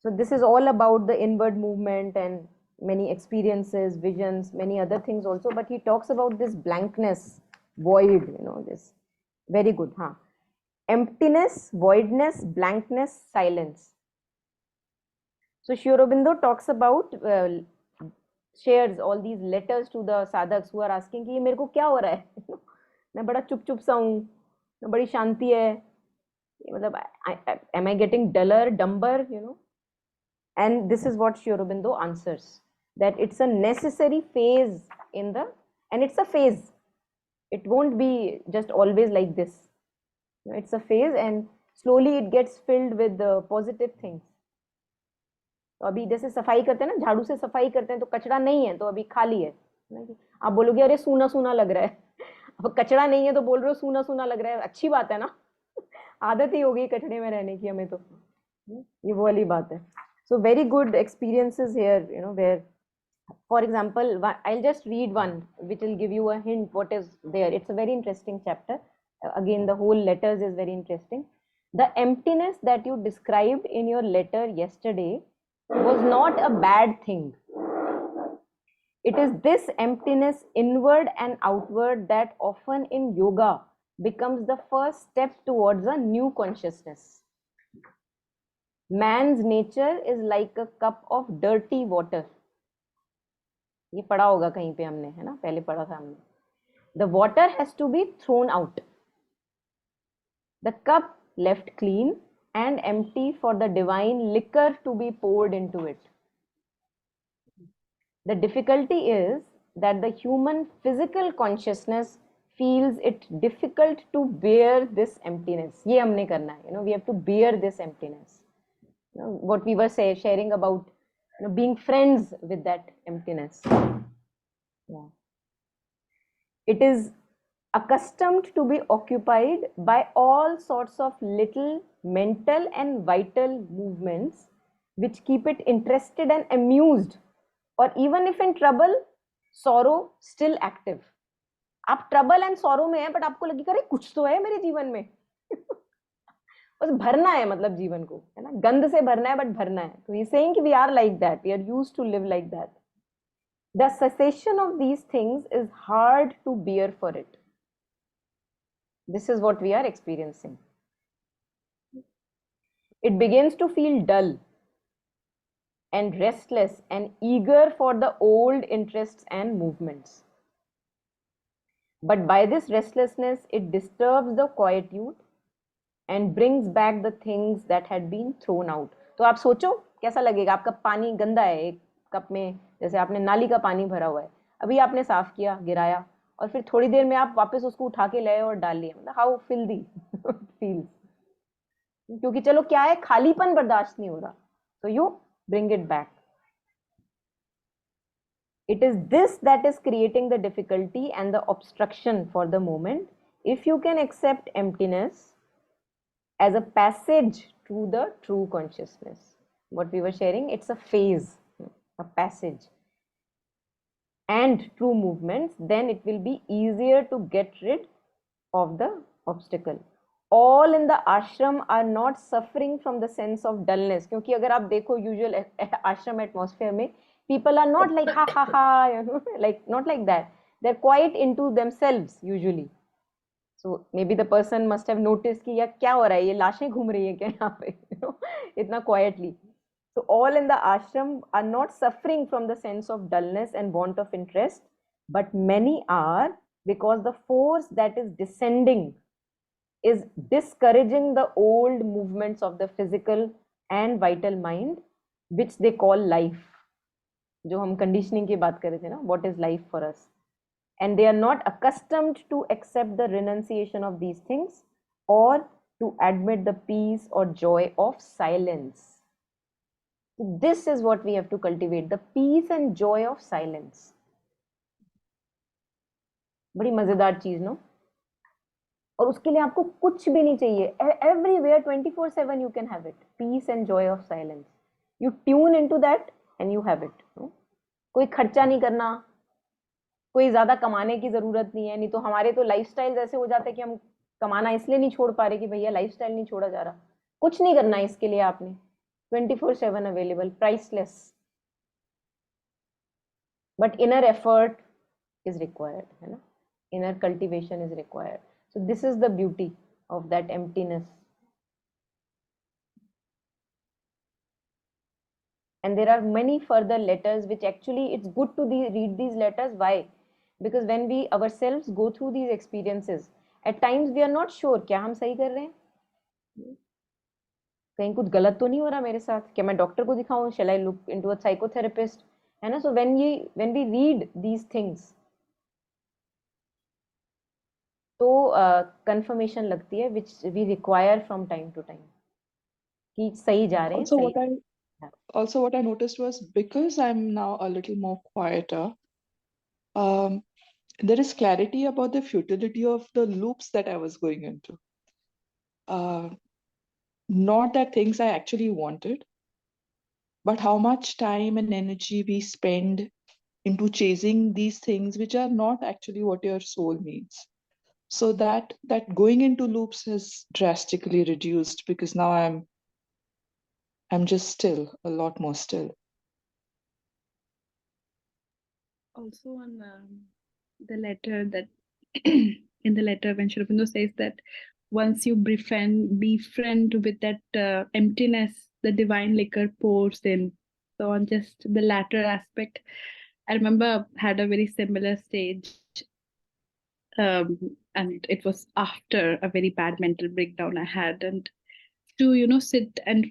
so this is all about the inward movement and many experiences, visions, many other things also. But he talks about this blankness, void, this. Very good, huh? Emptiness, voidness, blankness, silence. So Sri Aurobindo talks about, shares all these letters to the sadhaks who are asking कि ये मेरे को क्या हो रहा है. मैं बड़ा चुप सा हूँ, मैं बड़ी शांति है, मतलब am I getting duller, dumber, And this is what Sri Aurobindo answers, that it's a necessary phase and it's a phase. It won't be just always like this. It's a phase and slowly it gets filled with the positive things. तो अभी जैसे सफाई करते हैं ना, झाड़ू से सफाई करते हैं तो कचरा नहीं है तो अभी खाली है. आप बोलोगे अरे सूना सूना लग रहा है, अब कचरा नहीं है तो बोल रहे हो सूना सूना लग रहा है, अच्छी बात है ना. आदत ही हो गई कचरे में रहने की हमें, तो ये वो वाली बात है. So very good experiences here, where, for example, I'll just read one which will give you a hint what is there. It's a very interesting chapter. Again, the whole letters is very interesting. The emptiness that you described in your letter yesterday was not a bad thing. It is this emptiness, inward and outward, that often in yoga becomes the first step towards a new consciousness. man's nature is like a cup of dirty water. ये पढ़ा होगा कहीं पे हमने, है ना, पहले पढ़ा था हमने. The water has to be thrown out. The cup left clean and empty for the divine liquor to be poured into it. The difficulty is that the human physical consciousness feels it difficult to bear this emptiness. ये हमने करना है, we have to bear this emptiness. What we were sharing about, being friends with that emptiness. Yeah. It is accustomed to be occupied by all sorts of little mental and vital movements which keep it interested and amused, or even if in trouble, sorrow still active. आप trouble and sorrow में है, but आपको लगेगा अरे कुछ तो है मेरे जीवन में. बस भरना है, मतलब जीवन को, है ना, गंध से भरना है, बट भरना है. तो ही सेइंग कि we are like that, we are used to live like that. The cessation of these things is hard to bear for it. This is what we are experiencing. It begins to feel dull and restless and eager for the old interests and movements. But by this restlessness, it disturbs the quietude and brings back the things that had been thrown out. तो आप सोचो कैसा लगेगा, आपका पानी गंदा है, एक कप में जैसे आपने नाली का पानी भरा हुआ है, अभी आपने साफ किया, गिराया, और फिर थोड़ी देर में आप वापस उसको उठा के लाए और डाल लिया. मतलब हाउ फिल्दी फील्स. क्योंकि चलो क्या है, खालीपन बर्दाश्त नहीं हो रहा, तो you bring it back. It is this that is creating the difficulty and the obstruction for the moment. If you can accept emptiness as a passage to the true consciousness, what we were sharing, it's a phase, a passage, and true movements, then it will be easier to get rid of the obstacle. All in the ashram are not suffering from the sense of dullness. क्योंकि अगर आप देखो usual ashram atmosphere में, people are not like ha ha ha, like not like that. They're quite into themselves usually. So maybe the person must have noticed कि यार क्या हो रहा है, ये लाशें घूम रही है क्या यहाँ पे, इतना quietly. So all in the ashram are not suffering from the sense of dullness and want of interest, but many are, because the force that is descending is discouraging the old movements of the physical and vital mind, which they call life. जो हम conditioning की बात कर रहे थे ना, what is life for us? And they are not accustomed to accept the renunciation of these things or to admit the peace or joy of silence. This is what we have to cultivate, the peace and joy of silence. बड़ी मजेदार चीज, no? और उसके लिए आपको कुछ भी नहीं चाहिए. Everywhere 24/7 you can have it. Peace and joy of silence. You tune into that and you have it. No? कोई खर्चा नहीं करना, कोई ज्यादा कमाने की जरूरत नहीं है. नहीं तो हमारे तो लाइफस्टाइल ऐसे हो जाते हैं कि हम कमाना इसलिए नहीं छोड़ पा रहे कि भैया लाइफस्टाइल नहीं छोड़ा जा रहा. कुछ नहीं करना है इसके लिए आपने. 24/7 available, priceless. But inner effort is required, है ना? Inner cultivation is required. So this is the beauty of that emptiness. And there are many further letters which actually it's good to read these letters. Why? Because when we ourselves go through these experiences, at times we are not sure क्या हम सही कर रहे हैं, कहीं कुछ गलत तो नहीं हो रहा मेरे साथ, क्या मैं डॉक्टर को दिखाऊं, shall I look into a psychotherapist, है ना? So when we read these things, तो confirmation लगती है, which we require from time to time, कि सही जा रहे हैं. Also what I noticed was, because I'm now a little more quieter, there is clarity about the futility of the loops that I was going into. Not that things I actually wanted, but how much time and energy we spend into chasing these things which are not actually what your soul needs. So that going into loops has drastically reduced, because now I'm just still, a lot more still. Also on the letter that in the letter when Shri Aurobindo says that once you befriend with that emptiness, the divine liquor pours in. So on just the latter aspect, I remember had a very similar stage, and it was after a very bad mental breakdown I had, and to sit in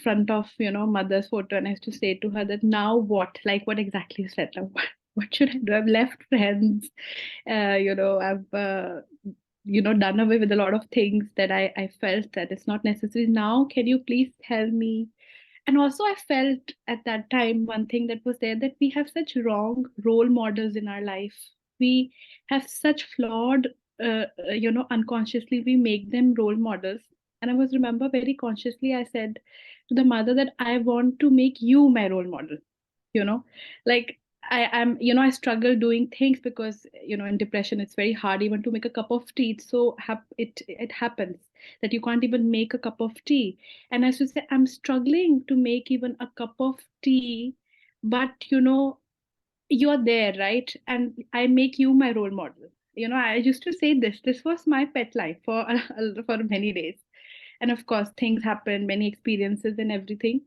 front of mother's photo, and I used to say to her that now what, like what exactly is that now, what should I do? I've left friends, I've done away with a lot of things that I felt that it's not necessary now. Can you please tell me? And also I felt at that time one thing that was there, that we have such wrong role models in our life. We have such flawed unconsciously we make them role models. And I was remember very consciously I said to the mother that I want to make you my role model. you know like I'm I struggle doing things because in depression it's very hard even to make a cup of tea. It's so it happens that you can't even make a cup of tea. And I should say I'm struggling to make even a cup of tea, but you're there, right? And I make you my role model. I used to say this was my pet life for for many days. And of course things happen, many experiences and everything.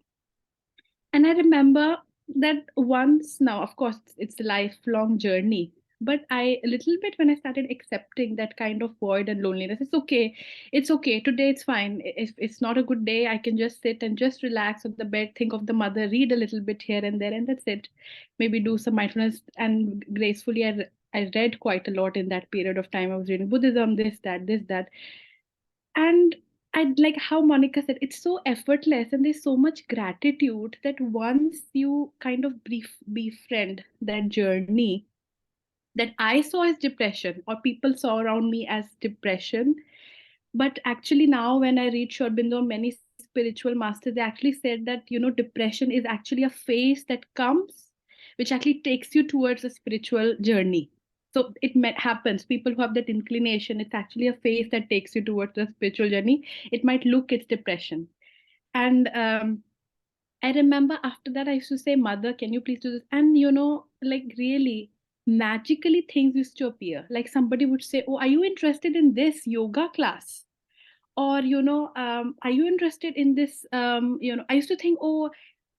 And I remember that once, now, of course, it's a lifelong journey. But a little bit when I started accepting that kind of void and loneliness, it's okay. It's okay. Today it's fine. If it's not a good day, I can just sit and just relax on the bed, think of the mother, read a little bit here and there, and that's it. Maybe do some mindfulness. And gracefully, I read quite a lot in that period of time. I was reading Buddhism, this, that. And I like how Monica said, it's so effortless and there's so much gratitude that once you kind of befriend that journey that I saw as depression or people saw around me as depression. But actually now when I read Sri Aurobindo, many spiritual masters, they actually said that, depression is actually a phase that comes, which actually takes you towards a spiritual journey. So happens, people who have that inclination, it's actually a phase that takes you towards the spiritual journey. It might look it's depression. And I remember after that, I used to say, Mother, can you please do this? And, like really, magically things used to appear. Like somebody would say, oh, are you interested in this yoga class? Or, are you interested in this? I used to think, oh,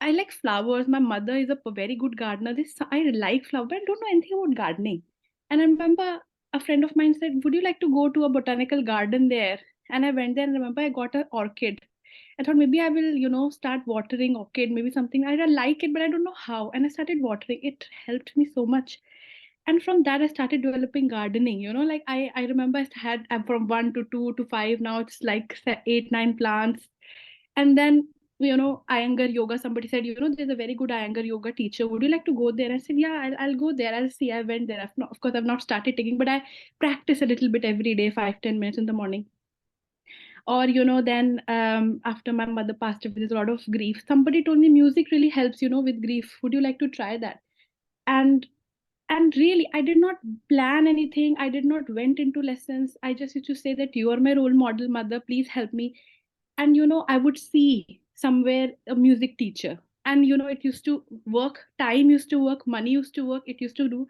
I like flowers. My mother is a very good gardener. I like flowers, but I don't know anything about gardening. And I remember a friend of mine said, would you like to go to a botanical garden there? And I went there and remember I got an orchid. I thought maybe I will, start watering orchid, maybe something. I like it, but I don't know how. And I started watering. It helped me so much. And from that, I started developing gardening. Like I remember I'm from 1 to 2 to 5. Now it's like 8, 9 plants. And then, Iyengar yoga, somebody said, there's a very good Iyengar yoga teacher. Would you like to go there? I said, yeah, I'll go there. I'll see. I went there. Of course, I've not started taking, but I practice a little bit every day, 5, 10 minutes in the morning. Or then after my mother passed away, there's a lot of grief. Somebody told me music really helps with grief. Would you like to try that? And really, I did not plan anything. I did not went into lessons. I just used to say that you are my role model, Mother, please help me. And I would see somewhere a music teacher, and it used to work. Time used to work, money used to work, it used to do.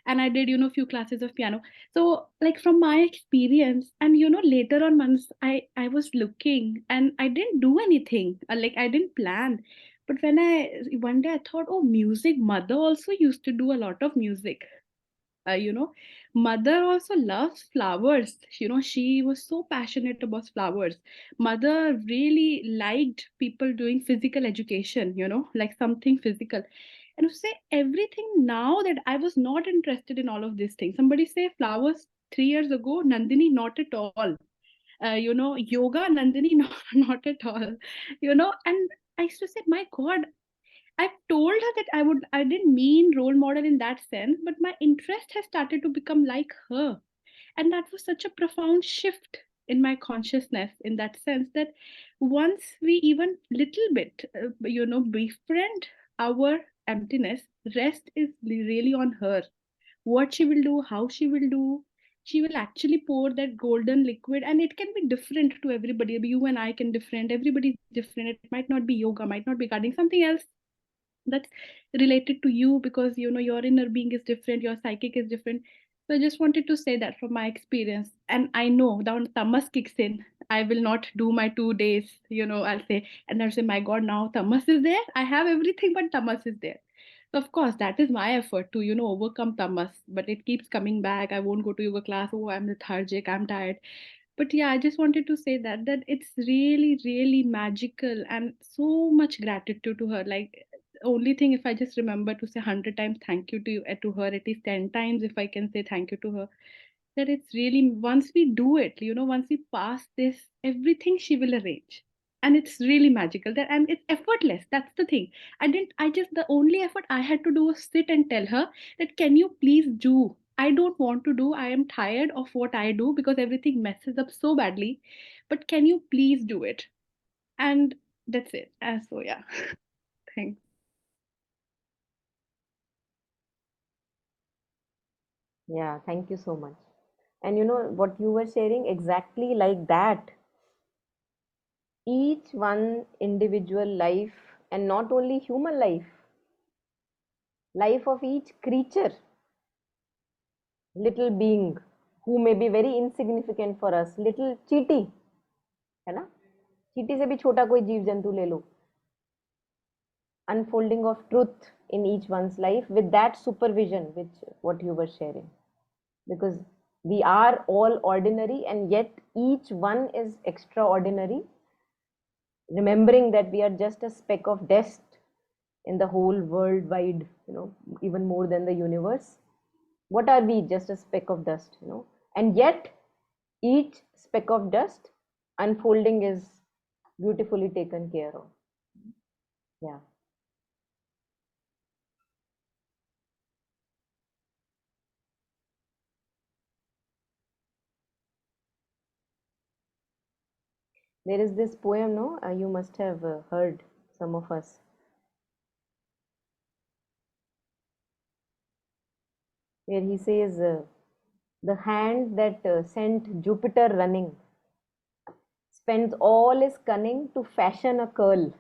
And I did a few classes of piano. So like from my experience, and later on months, I was looking and I didn't do anything, like I didn't plan. But when one day I thought, oh, music, Mother also used to do a lot of music. Mother also loves flowers. She was so passionate about flowers. Mother really liked people doing physical education, like something physical. And say everything now that I was not interested in all of these things. Somebody say flowers 3 years ago, Nandini, not at all. Yoga, Nandini, not at all. And I used to say, my God, I told her that I didn't mean role model in that sense, but my interest has started to become like her. And that was such a profound shift in my consciousness in that sense that once we even little bit, befriend our emptiness, rest is really on her. What she will do, how she will do, she will actually pour that golden liquid, and it can be different to everybody. You and I can different, everybody's different. It might not be yoga, might not be gardening, something else that's related to you, because your inner being is different, your psychic is different. So I just wanted to say that from my experience. And I know down tamas kicks in, I will not do my 2 days, I'll say, and I'll say, my God, now tamas is there. I have everything, but tamas is there. So of course, that is my effort to, overcome tamas, but it keeps coming back. I won't go to yoga class. Oh, I'm lethargic. I'm tired. But yeah, I just wanted to say that it's really, really magical and so much gratitude to her. Like, only thing, if I just remember to say 100 times thank you to you, to her, at least 10 times, if I can say thank you to her, that it's really, once we do it, once we pass this, everything she will arrange. And it's really magical that, and it's effortless. That's the thing. I just, the only effort I had to do was sit and tell her that, can you please do? I don't want to do. I am tired of what I do because everything messes up so badly. But can you please do it? And that's it. And so, yeah. Thanks. Yeah, thank you so much. And you know what you were sharing, exactly like that. Each one individual life, and not only human life, life of each creature, little being who may be very insignificant for us, little चींटी, है ना? चींटी से भी छोटा कोई जीव जंतु ले लो. Unfolding of truth in each one's life with that supervision, which what you were sharing. Because we are all ordinary and yet each one is extraordinary, remembering that we are just a speck of dust in the whole world wide, even more than the universe. What are we? Just a speck of dust, and yet each speck of dust unfolding is beautifully taken care of. Yeah. There is this poem, no? You must have heard, some of us. Where he says, the hand that sent Jupiter running spends all his cunning to fashion a curl.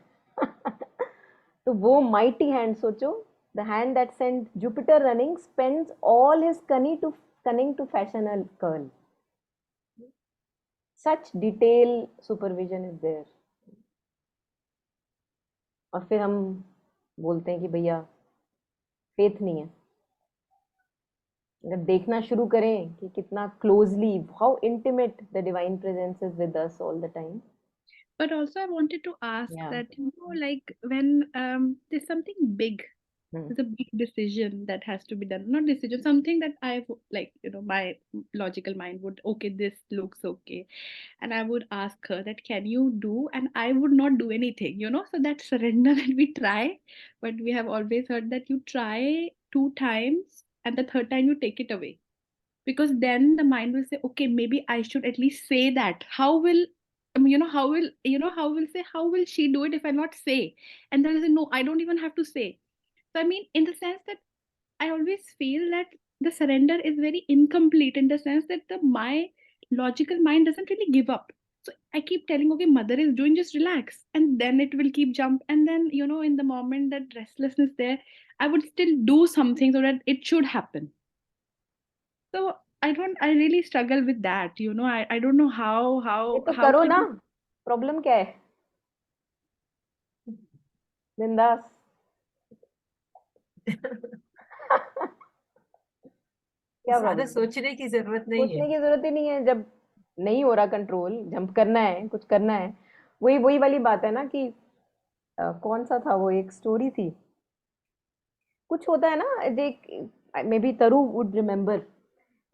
तो वो mighty hand, सोचो, the hand that sent Jupiter running spends all his cunning to fashion a curl. Such detail supervision is there. और फिर हम बोलते हैं कि भैया फेथ नहीं है. अगर देखना शुरू करें कि कितना closely, how intimate the divine presence is with us all the time. But also, I wanted to ask Yeah. that, like when there's something big, Hmm. there's a big decision that has to be done. Not decision, something that I like, my logical mind would, okay, this looks okay. And I would ask her that, can you do? And I would not do anything, so that surrender that we try. But we have always heard that you try 2 times and the third time you take it away, because then the mind will say, okay, maybe I should at least say that. How will how will she do it if I not say? And then I say, no, I don't even have to say. So I mean, in the sense that I always feel that the surrender is very incomplete, in the sense that my logical mind doesn't really give up. So I keep telling, okay, mother is doing, just relax, and then it will keep jump. And then, in the moment that restlessness there, I would still do something so that it should happen. So I really struggle with that, I don't know ये तो how करो can ना, problem क्या है? बिंदास. क्या ज्यादा problem? सोचने की जरूरत नहीं है. सोचने की जरूरत ही नहीं है. जब नहीं हो रहा कंट्रोल, जंप करना है, कुछ करना है. वही वही वाली बात है ना कि कौन सा था वो, एक स्टोरी थी, कुछ होता है ना, मे बी तरु वुड रिमेम्बर.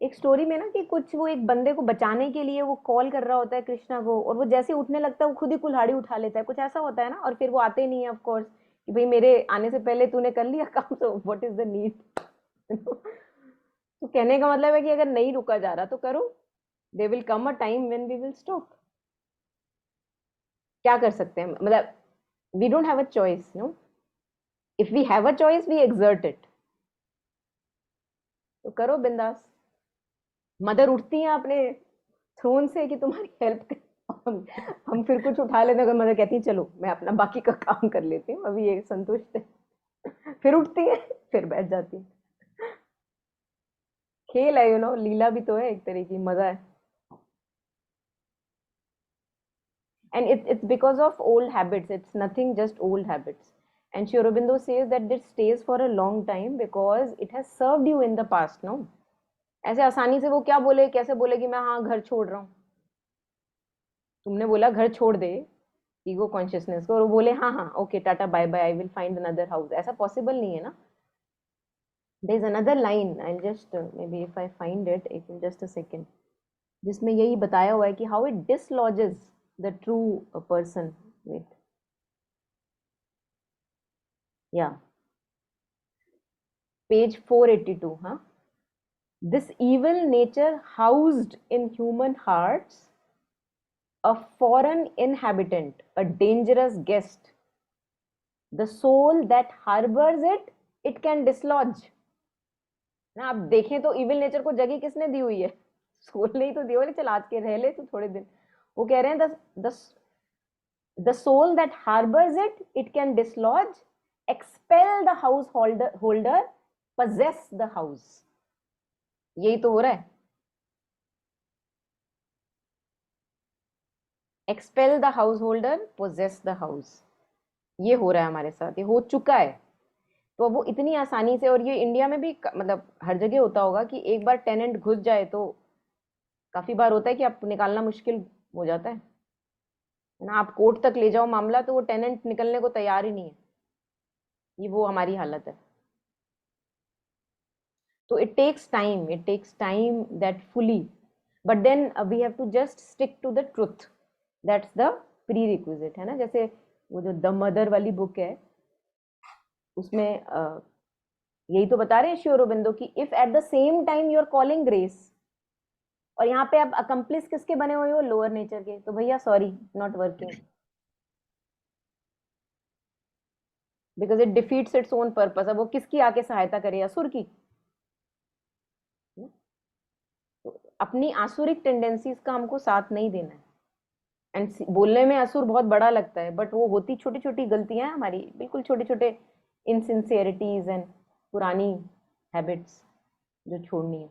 एक स्टोरी में ना कि कुछ, वो एक बंदे को बचाने के लिए वो कॉल कर रहा होता है कृष्णा को, और वो जैसे उठने लगता है वो खुद ही कुल्हाड़ी उठा लेता है, कुछ ऐसा होता है ना. और फिर वो आते नहीं है ऑफ कोर्स, कि भाई मेरे आने से पहले तूने कर लिया काम, तो व्हाट इज द नीड. तो कहने का मतलब है कि अगर नहीं रुका जा रहा तो करो. There will come a time when we will stop. क्या कर सकते हैं, मतलब we don't have a choice, no. If we have a choice we exert it. तो करो बिंदास. मदर उठती हैं अपने थ्रोन से कि तुम्हारी हेल्प कर. हम फिर कुछ उठा लेते हैं, अगर मदर कहती है चलो मैं अपना बाकी का काम कर लेती हूँ, अभी ये संतुष्ट है. फिर उठती है, फिर बैठ जाती है. खेल है, लीला भी तो है एक तरह की, मजा है. And it's because of old habits. It's nothing just old habits. And Sri Aurobindo says that this stays for a long time because it has served you in the past, no? ऐसे आसानी से वो क्या बोले, कैसे बोले कि मैं हाँ घर छोड़ रहा हूँ? तुमने बोला घर छोड़ दे ईगो कॉन्शियसनेस को, और वो बोले हाँ हाँ okay tata bye bye, I will find another house. ऐसा पॉसिबल नहीं है ना. There is another line, I will just maybe if I find it in just a second, जिसमें यही बताया हुआ है कि how it dislodges the true person. Wait, या पेज 482. हाँ, this evil nature housed in human hearts, a foreign inhabitant, a dangerous guest. The soul that harbors it, it can dislodge. ना आप देखें तो evil nature को जगह किसने दी हुई है? सोल ने ही तो दी हुई है. चल आज के रह ले तो थोड़े दिन. वो कह रहे हैं the soul that harbors it, it can dislodge, expel the householder, possess the house. यही तो हो रहा है. Expel the householder, possess the house. ये हो रहा है हमारे साथ, ये हो चुका है. तो वो इतनी आसानी से, और ये इंडिया में भी मतलब हर जगह होता होगा कि एक बार टेनेंट घुस जाए तो काफी बार होता है कि आप निकालना मुश्किल हो जाता है ना. आप कोर्ट तक ले जाओ मामला तो वो टेनेंट निकलने को तैयार ही नहीं है. ये वो हमारी हालत है. So it takes time that fully, but then we have to just stick to the truth. That's the prerequisite, है ना. जैसे वो जो द मदर वाली बुक है उसमें यही तो बता रहे हैं श्री अरबिंदो कि if at the same time you are calling grace, और यहाँ पे आप अकम्प्लिस किसके बने हुए हो? लोअर नेचर के. तो भैया sorry, not working, because it defeats its own purpose. अब वो किसकी आके सहायता करे? असुर की. अपनी आसुरिक टेंडेंसीज का हमको साथ नहीं देना है. एंड बोलने में असुर बहुत बड़ा लगता है, बट वो होती छोटी छोटी गलतियां हैं हमारी, बिल्कुल छोटे छोटे इनसिंसियरिटीज एंड पुरानी हैबिट्स जो छोड़नी है.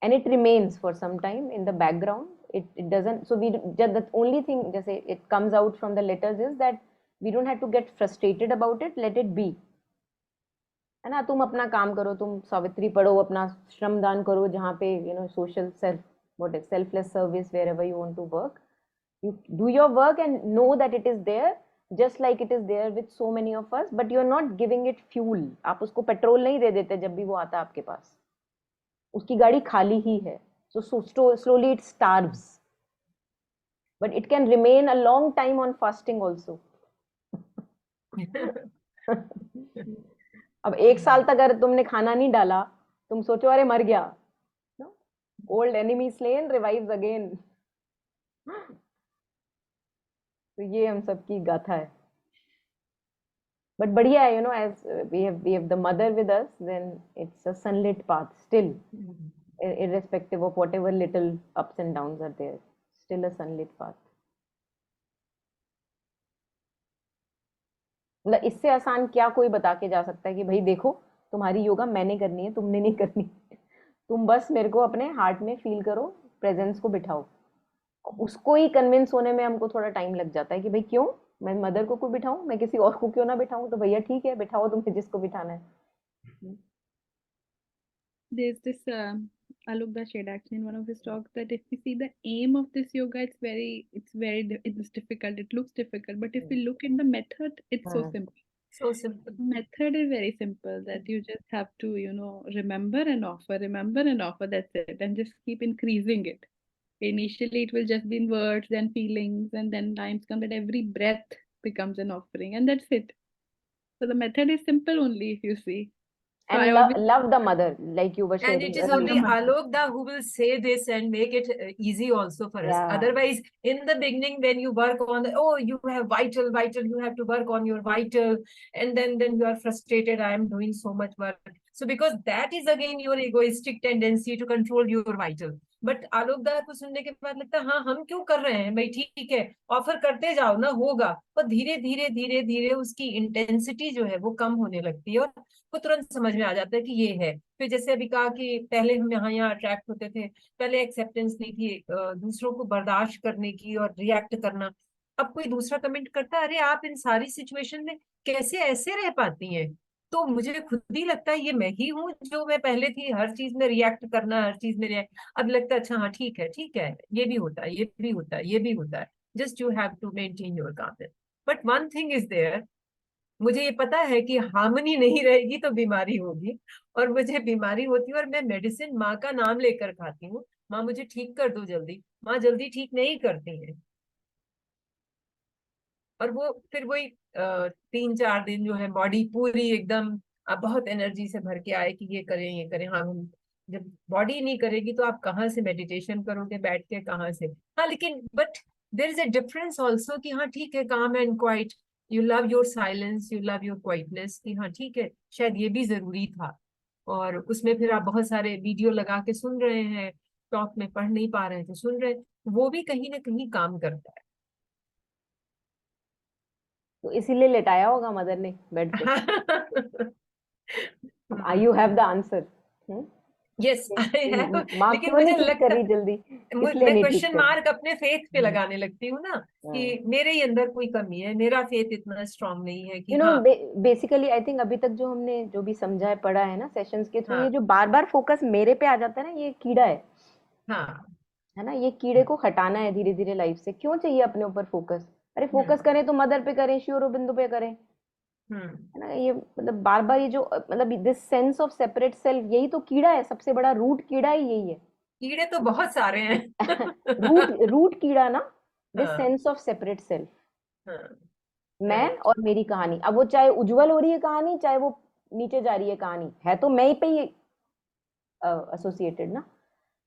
And it remains for some time in the background. it doesn't, so we just, the only thing जैसे it comes out from the letters is that we don't have to get frustrated about it. Let it be, है ना. तुम अपना काम करो, तुम सावित्री पढ़ो, अपना श्रमदान करो जहाँ पे social selfless service wherever you want to work. You do your work and know that it is there, just like it is there with so many of us, but you are not giving it fuel. आप उसको petrol नहीं दे देते जब भी वो आता है आपके पास. उसकी गाड़ी खाली ही है. So slowly it starves, but it can remain a long time on fasting also. अब 1 साल तक अगर तुमने खाना नहीं डाला, तुम सोचो अरे मर गया. Old enemy slain revives again. तो ये हम सबकी गाथा है. बट बढ़िया है, as we have the mother with us, then it's a sunlit path still, irrespective of whatever little ups and downs are there, still a sunlit path. मतलब इससे आसान क्या कोई बता के जा सकता है कि भाई देखो तुम्हारी योगा मैंने करनी है, तुमने नहीं करनी. तुम बस मेरे को अपने हार्ट में फील करो, प्रेजेंस को बिठाओ. उसको ही कन्विंस होने में हमको थोड़ा टाइम लग जाता है कि भाई क्यों मैं मदर को क्यों बिठाऊं, मैं किसी और को क्यों ना बिठाऊं. तो भैया ठीक है, बिठाओ तुम्हें जिसको बिठाना है. There's this Alok Das shared actually in one of his talks that if we see the aim of this yoga, it's difficult. It looks difficult, but if we look in the method, it's so simple. So simple. The method is very simple. That you just have to, remember and offer. That's it, and just keep increasing it. Initially, it will just be in words, then feelings, and then times come that every breath becomes an offering, and that's it. So the method is simple only if you see. So And love the mother, like you were sharing. And it is only Alok Da who will say this and make it easy also for us. Otherwise, in the beginning, when you work on, you have vital, you have to work on your vital, and then you are frustrated. I am doing so much work. So because that is again your egoistic tendency to control your vital. But आलोकदार को सुनने के बाद लगता है हाँ हम क्यों कर रहे हैं भाई, ठीक है ऑफर करते जाओ ना, होगा। और धीरे धीरे धीरे धीरे उसकी इंटेंसिटी जो है वो कम होने लगती है, और वो तुरंत समझ में आ जाता है कि ये है। फिर जैसे अभी कहा कि पहले हम यहाँ अट्रैक्ट होते थे, पहले एक्सेप्टेंस नहीं थी दूसरों को बर्दाश्त करने की और रिएक्ट करना। अब कोई दूसरा कमेंट करता है अरे आप इन सारी सिचुएशन में कैसे ऐसे रह पाती हैं, तो मुझे खुद ही लगता है ये मैं ही हूँ जो मैं पहले थी हर चीज में रिएक्ट करना, हर चीज में रिएक्ट। अब लगता है अच्छा हाँ ठीक है, ये भी होता है, ये भी होता है, ये भी होता है। Just you have to maintain your काम। But one thing is there, मुझे ये पता है कि हार्मनी नहीं रहेगी तो बीमारी होगी, और मुझे बीमारी होती है और मैं मेडिसिन माँ का नाम लेकर खाती हूँ, माँ मुझे ठीक कर दो जल्दी, माँ जल्दी ठीक नहीं करती है। और वो फिर वही 3-4 दिन जो है बॉडी पूरी एकदम बहुत एनर्जी से भर के आए कि ये करें। हाँ जब बॉडी नहीं करेगी तो आप कहाँ से मेडिटेशन करोगे बैठ के, कहाँ से। हाँ लेकिन but there is a difference also कि हाँ ठीक है calm and quiet, you love your silence, you love your quietness, कि हाँ ठीक है शायद ये भी जरूरी था। और उसमें फिर आप बहुत सारे वीडियो लगा के सुन रहे हैं, टॉक में पढ़ नहीं पा रहे हैं तो सुन रहे हैं, वो भी कहीं ना कहीं काम करता तो इसीलिए लेटाया होगा मदर ने बेड पे। है। You have the answer. Yes I have, माँ लेकिन क्यों नहीं मुझे ठीक कर लगता रही जल्दी, इसलिए मैं नहीं ठीक क्वेश्चन कर मार्क अपने फेथ पे रही। लगाने लगती हूँ ना, कि मेरे ही अंदर कोई कमी है, मेरा फेथ इतना स्ट्रांग नहीं है कि यू नो हाँ। बेसिकली आई थिंक अभी तक जो हमने जो भी समझा है पढ़ा है ना सेशंस के थ्रू, ये हाँ जो बार बार फोकस मेरे पे आ जाता है ना, ये कीड़ा हाँ है ना, ये कीड़े को हटाना है धीरे धीरे लाइफ से। क्यों चाहिए अपने ऊपर फोकस? अरे फोकस हम्म करें तो मदर पे करें, शिव बिंदु पे करें, हम्म है ना। ये मतलब बार बार ये जो मतलब this sense of separate self, यही तो कीड़ा है, सबसे बड़ा रूट कीड़ा ही यही है। कीड़े तो बहुत सारे हैं। रूट कीड़ा ना, दिस हाँ सेंस ऑफ सेपरेट सेल्फ, हाँ मैं राइट। और मेरी कहानी। अब वो चाहे उज्जवल हो रही है कहानी, चाहे वो नीचे जा रही है कहानी, है तो मैं ही पे ही एसोसिएटेड ना।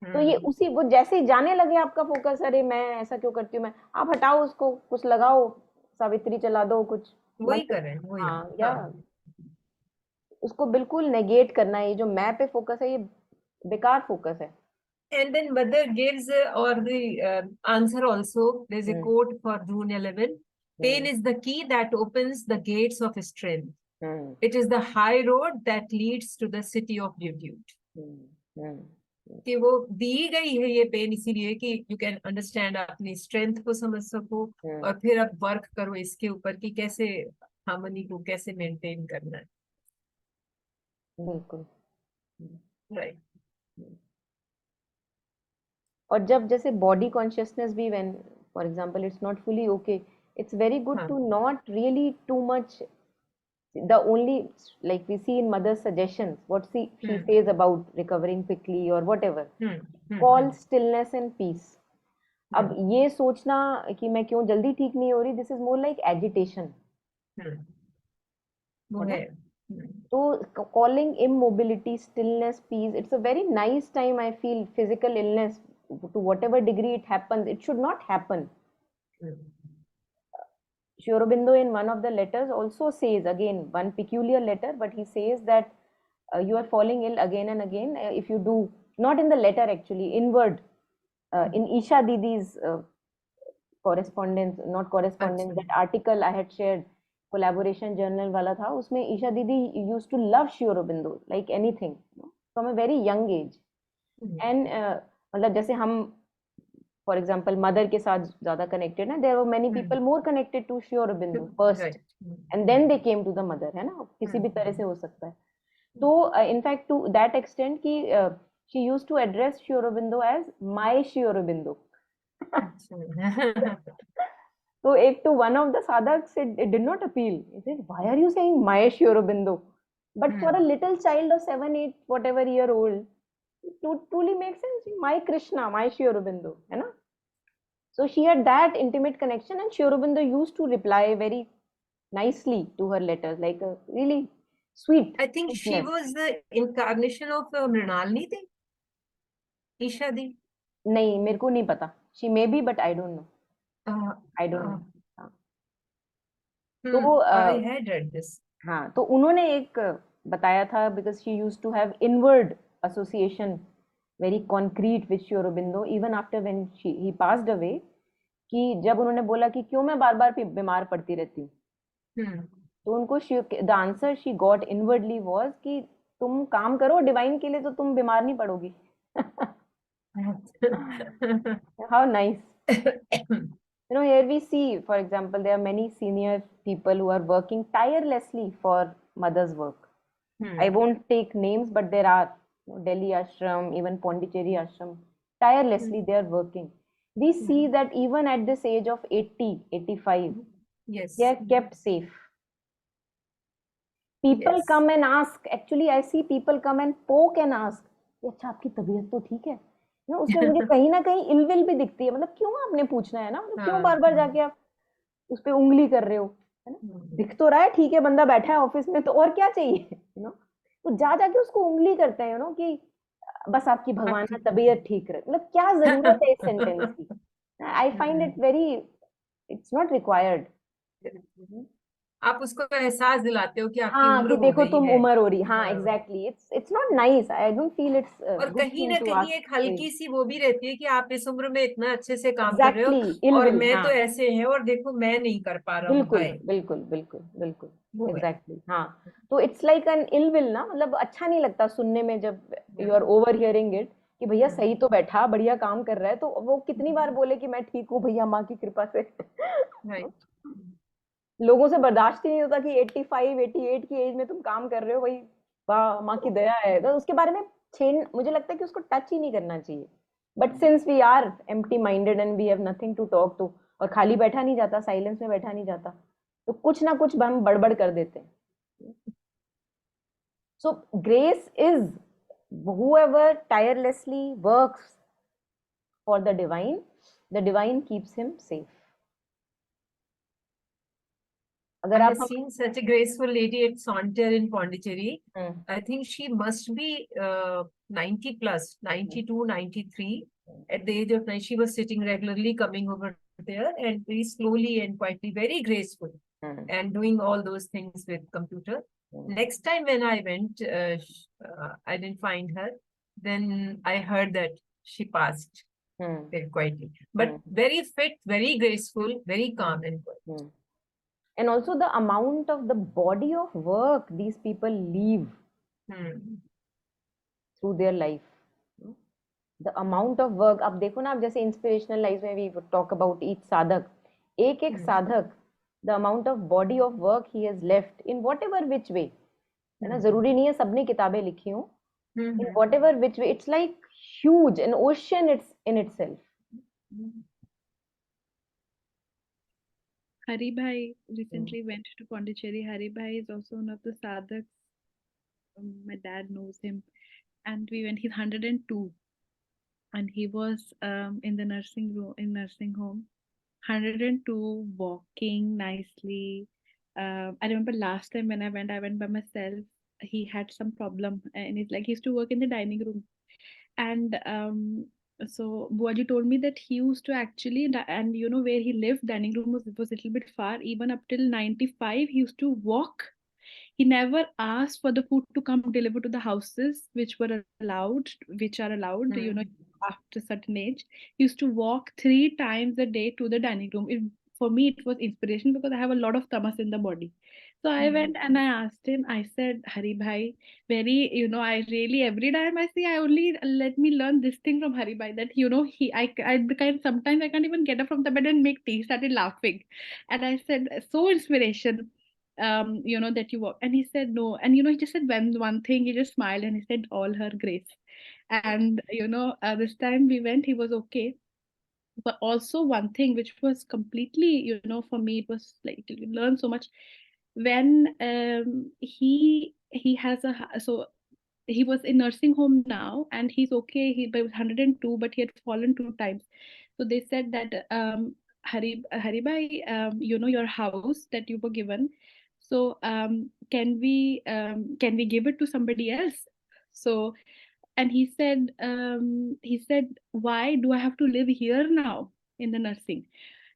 तो ये हम्म उसी वो जैसे ही जाने लगे आपका फोकस, अरे मैं ऐसा क्यों करती हूँ, मैं, आप हटाओ उसको, कुछ लगाओ, सावित्री चला दो, कुछ वही मंत्र। करें वही। हाँ, या हाँ उसको बिल्कुल नेगेट करना है। ये जो मैं पे फोकस है, ये बेकार फोकस है। and then mother gives or the answer also. There's a hmm quote for June 11. Pain hmm is the key that opens the gates of strength. Hmm It is the high road that leads to the city of beauty. हम्म हम्म कि वो दी गई है ये pen इसीलिए कि you can understand, अपनी strength को समझ सको, हम्म, और फिर अब वर्क करो इसके ऊपर कि कैसे हार्मनी को कैसे मेंटेन करना है। बिल्कुल। राइट। और जब जैसे बॉडी कॉन्शियसनेस भी, when for example it's not fully okay, it's very good हाँ to not really too much, the only, like we see in mother's suggestions, what she hmm says about recovering quickly or whatever, call hmm stillness and peace. अब हम्म ये सोचना कि मैं क्यों जल्दी ठीक नहीं हो रही, this is more like agitation, hmm, वो है ना। है। तो calling immobility, stillness, peace, it's a very nice time. I feel physical illness, to whatever degree it happens, it should not happen. Sri Aurobindo in one of the letters also says, again, one peculiar letter, but he says that you are falling ill again and again if you do, not in the letter actually, inward, in Isha Didi's correspondence, not correspondence, अच्छा that article I had shared, collaboration journal वाला था, उसमें ईशा दीदी used to love Sri Aurobindo like anything, from a very young age. And मतलब जैसे हम for example mother के साथ ज्यादा कनेक्टेड है, there were many people more connected to Shri Aurobindo first, and then they came to the mother, है ना, किसी भी तरह से हो सकता है। तो इनफैक्ट टू दैट एक्सटेंट कि she used to address Shri Aurobindo as my Shri Aurobindo. तो एक तो one of the sadhaks, it did not appeal, he said, why are you saying my Sri Aurobindo? But for a little child of 7-8 whatever year old, to truly make sense, my Krishna, my Sri Aurobindo, है ना। So she had that intimate connection, and Sri Aurobindo used to reply very nicely to her letters, like a really sweet I think she sweetness. was the incarnation of Mrinalini थी, ईशा दी। नहीं, मेरे को नहीं पता, she may be, but I don't know. I don't know. हाँ। तो I had read this. हाँ, तो उन्होंने एक बताया था, because she used to have inward association, very concrete with Sri Aurobindo, even after when he passed away, कि जब उन्होंने बोला कि क्यों मैं बार बार बीमार पड़ती रहती हूँ, तो उनको the answer she got inwardly was कि तुम काम करो डिवाइन के लिए तो तुम बीमार नहीं पड़ोगी. How nice. You know, here we see, for example, there are many senior people who are working tirelessly for mother's work. I won't take names, but there are Delhi Ashram, even Pondicherry Ashram. Tirelessly they are working. We see that even at this age of 80, 85, Yes. they are kept safe. People Yes. come and ask. Actually, I see people come and poke and ask, अच्छा आपकी तबीयत तो ठीक है ना. उसमें मुझे कहीं ना कहीं इलविल भी दिखती है. मतलब क्यों आपने पूछना है ना, मतलब क्यों बार बार जाके आप उस पे उंगली कर रहे हो, है ना. दिख तो रहा है, ठीक है, बंदा बैठा है ऑफिस में, तो और क्या चाहिए, यू नो. तो जा जाके उसको उंगली करते हैं, यू नो, कि बस आपकी भगवान की तबीयत ठीक रहे. मतलब क्या जरूरत है इस सेंटेंस की. आई find it very, it's not required. आप उसको एहसास दिलाते हो कि आपकी हाँ, उम्र कि हो देखो गई तुम है. उम्र हो रही. हाँ, exactly. It's not nice. I don't feel it's और गुड कहीं थिंग ना टू कहीं आस्क. एक हल्की सी वो भी रहती है कि आप इस उम्र में इतना अच्छे से काम कर रहे एग्जैक्टली, हो और इलविल. मैं हाँ, तो ऐसे है और देखो मैं नहीं कर पा रहा हूँ. बिल्कुल हाय, बिल्कुल बिल्कुल बिल्कुल. वो है. एग्जैक्टली. हाँ, तो इट्स लाइक एन इलविल ना. मतलब अच्छा नहीं लगता सुनने में जब you are over hearing it, कि भैया सही तो बैठा, बढ़िया काम कर रहा है, तो वो कितनी बार बोले कि मैं ठीक हूँ भैया, माँ की कृपा से. राइट. लोगों से बर्दाश्त ही नहीं होता कि 85, 88 की एज में तुम काम कर रहे हो, भाई वाह, माँ की दया है. तो उसके बारे में मुझे लगता है कि उसको टच ही नहीं करना चाहिए. But since we are empty minded and we have nothing to talk to, और खाली बैठा नहीं जाता, साइलेंस में बैठा नहीं जाता, तो कुछ ना कुछ हम बड़बड़ कर देते हैं. So grace is whoever tirelessly works for the divine keeps him safe. I अगर आप have seen such a graceful lady at Saunter in Pondicherry. I think she must be 90 plus, 92, 93. At the age of 9, she was sitting regularly, coming over there and very slowly and quietly, very graceful, and doing all those things with computer. Next time when I went, I didn't find her. Then I heard that she passed very quietly. But very fit, very graceful, very calm and quiet. And also the amount of the body of work these people leave through their life. The amount of work, अब देखो ना, आप जैसे inspirational lives में we talk about each साधक, एक एक साधक, the amount of body of work he has left in whatever which way, है ना. जरूरी नहीं है सबने किताबें लिखी हो. In whatever which way, it's like huge, an ocean it's in itself. Hari Bhai recently went to Pondicherry. Hari Bhai is also one of the sadhaks. My dad knows him, and we went. He's 102, and he was in the nursing home. 102, walking nicely. I remember last time when I went by myself. He had some problem, and it's like he used to work in the dining room, and so Buaji told me that he used to actually, and you know where he lived, dining room was a little bit far. Even up till 95, he used to walk. He never asked for the food to come delivered to the houses, which are allowed, you know, after certain age. He used to walk 3 times a day to the dining room. For me, it was inspiration because I have a lot of tamas in the body. So I went and I asked him, I said, Hari Bhai, very, you know, I really, every time I see, I only let me learn this thing from Hari Bhai that, you know, sometimes I can't even get up from the bed and make tea. He started laughing. And I said, so inspiration, you know, that you walk. And he said, no. And, you know, he just said one thing, he just smiled and he said, all her grace. And, you know, this time we went, he was okay. But also one thing which was completely, you know, for me, it was like you learn so much when he has so he was in nursing home now and he's okay. He was 102, but he had fallen 2 times. So they said that Hari Bhai, you know, your house that you were given, so can we give it to somebody else? So, and he said, why do I have to live here now in the nursing?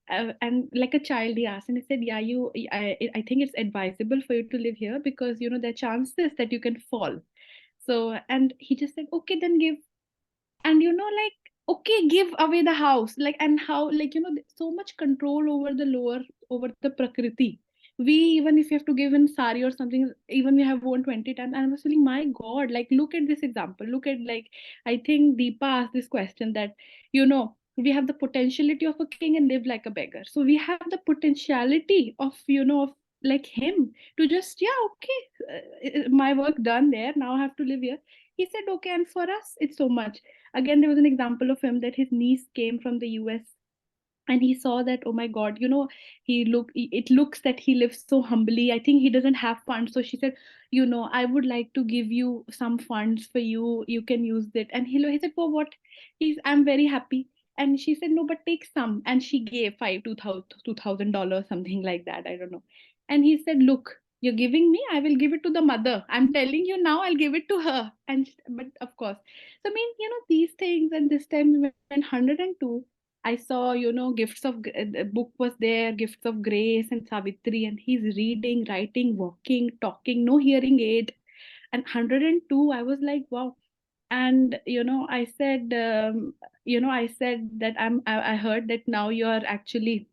and like a child, he asked, and he said, yeah, I think it's advisable for you to live here because there are chances that you can fall. So, and he just said, okay, then give. And like, okay, give away the house, like, and how, like, so much control over the lower, over the prakriti. We, even if you have to give in sari or something, even we have won 20 times, and I was feeling, my god, like, look at this example, look at, like, I think Deepa asked this question that we have the potentiality of a king and live like a beggar. So we have the potentiality of of like him to just, yeah, okay, my work done there, now I have to live here. He said, okay, and for us it's so much. Again, there was an example of him that his niece came from the US, and he saw that, oh my god, it looks that he lives so humbly. I think he doesn't have funds. So she said, I would like to give you some funds for you, you can use it. And he said, for what? I'm very happy. And she said, no, but take some. And she gave $2,000, something like that, I don't know. And he said, look, you're giving me, I will give it to the mother. I'm telling you now, I'll give it to her. But of course, so I mean, these things. And this time we went 102. I saw, gifts of, the book was there, gifts of grace and Savitri, and he's reading, writing, walking, talking, no hearing aid. And 102, I was like, wow. And, I said that I heard that now you're actually,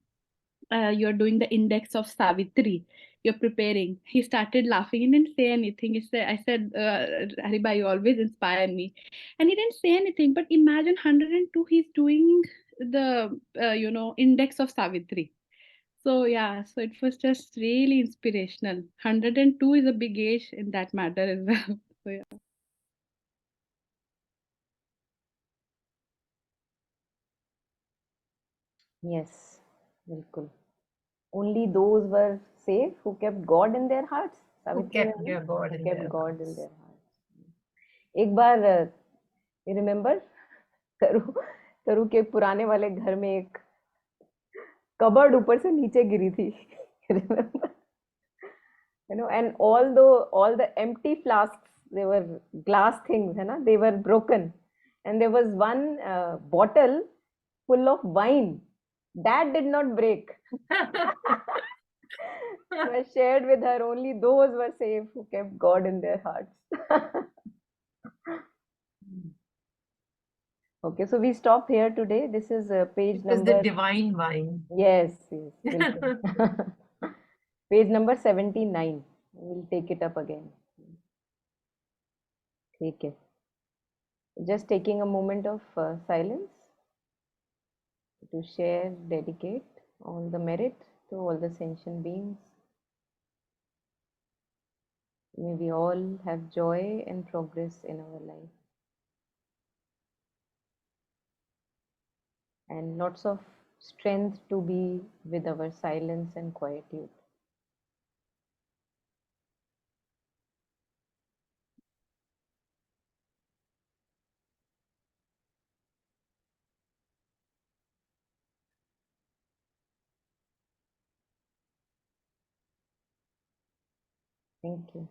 you're doing the index of Savitri. You're preparing. He started laughing. He didn't say anything. I said, Hariba, you always inspire me. And he didn't say anything. But imagine 102, he's doing the, index of Savitri. So yeah, so it was just really inspirational. 102 is a big age in that matter as well. So yeah. Yes, बिल्कुल. Only those were safe who kept God in their hearts. Who Savitri kept में their ना, God who in kept their God in hearts. their hearts. एक बार you remember तरु के पुराने वाले घर में एक कबर्ड ऊपर से नीचे गिरी थी. Remember? And all the empty flasks, they were glass things, है ना, they were broken, and there was one bottle full of wine that did not break. So I shared with her, only those were safe who kept God in their hearts. Okay, so we stop here today. This is page It was the number. divine wine. Yes, yes. बिल्कुल. Page number 79. We'll take it up again. ठीक है. Just taking a moment of silence to share, dedicate all the merit to all the sentient beings. May we all have joy and progress in our life. And lots of strength to be with our silence and quietude. Thank you.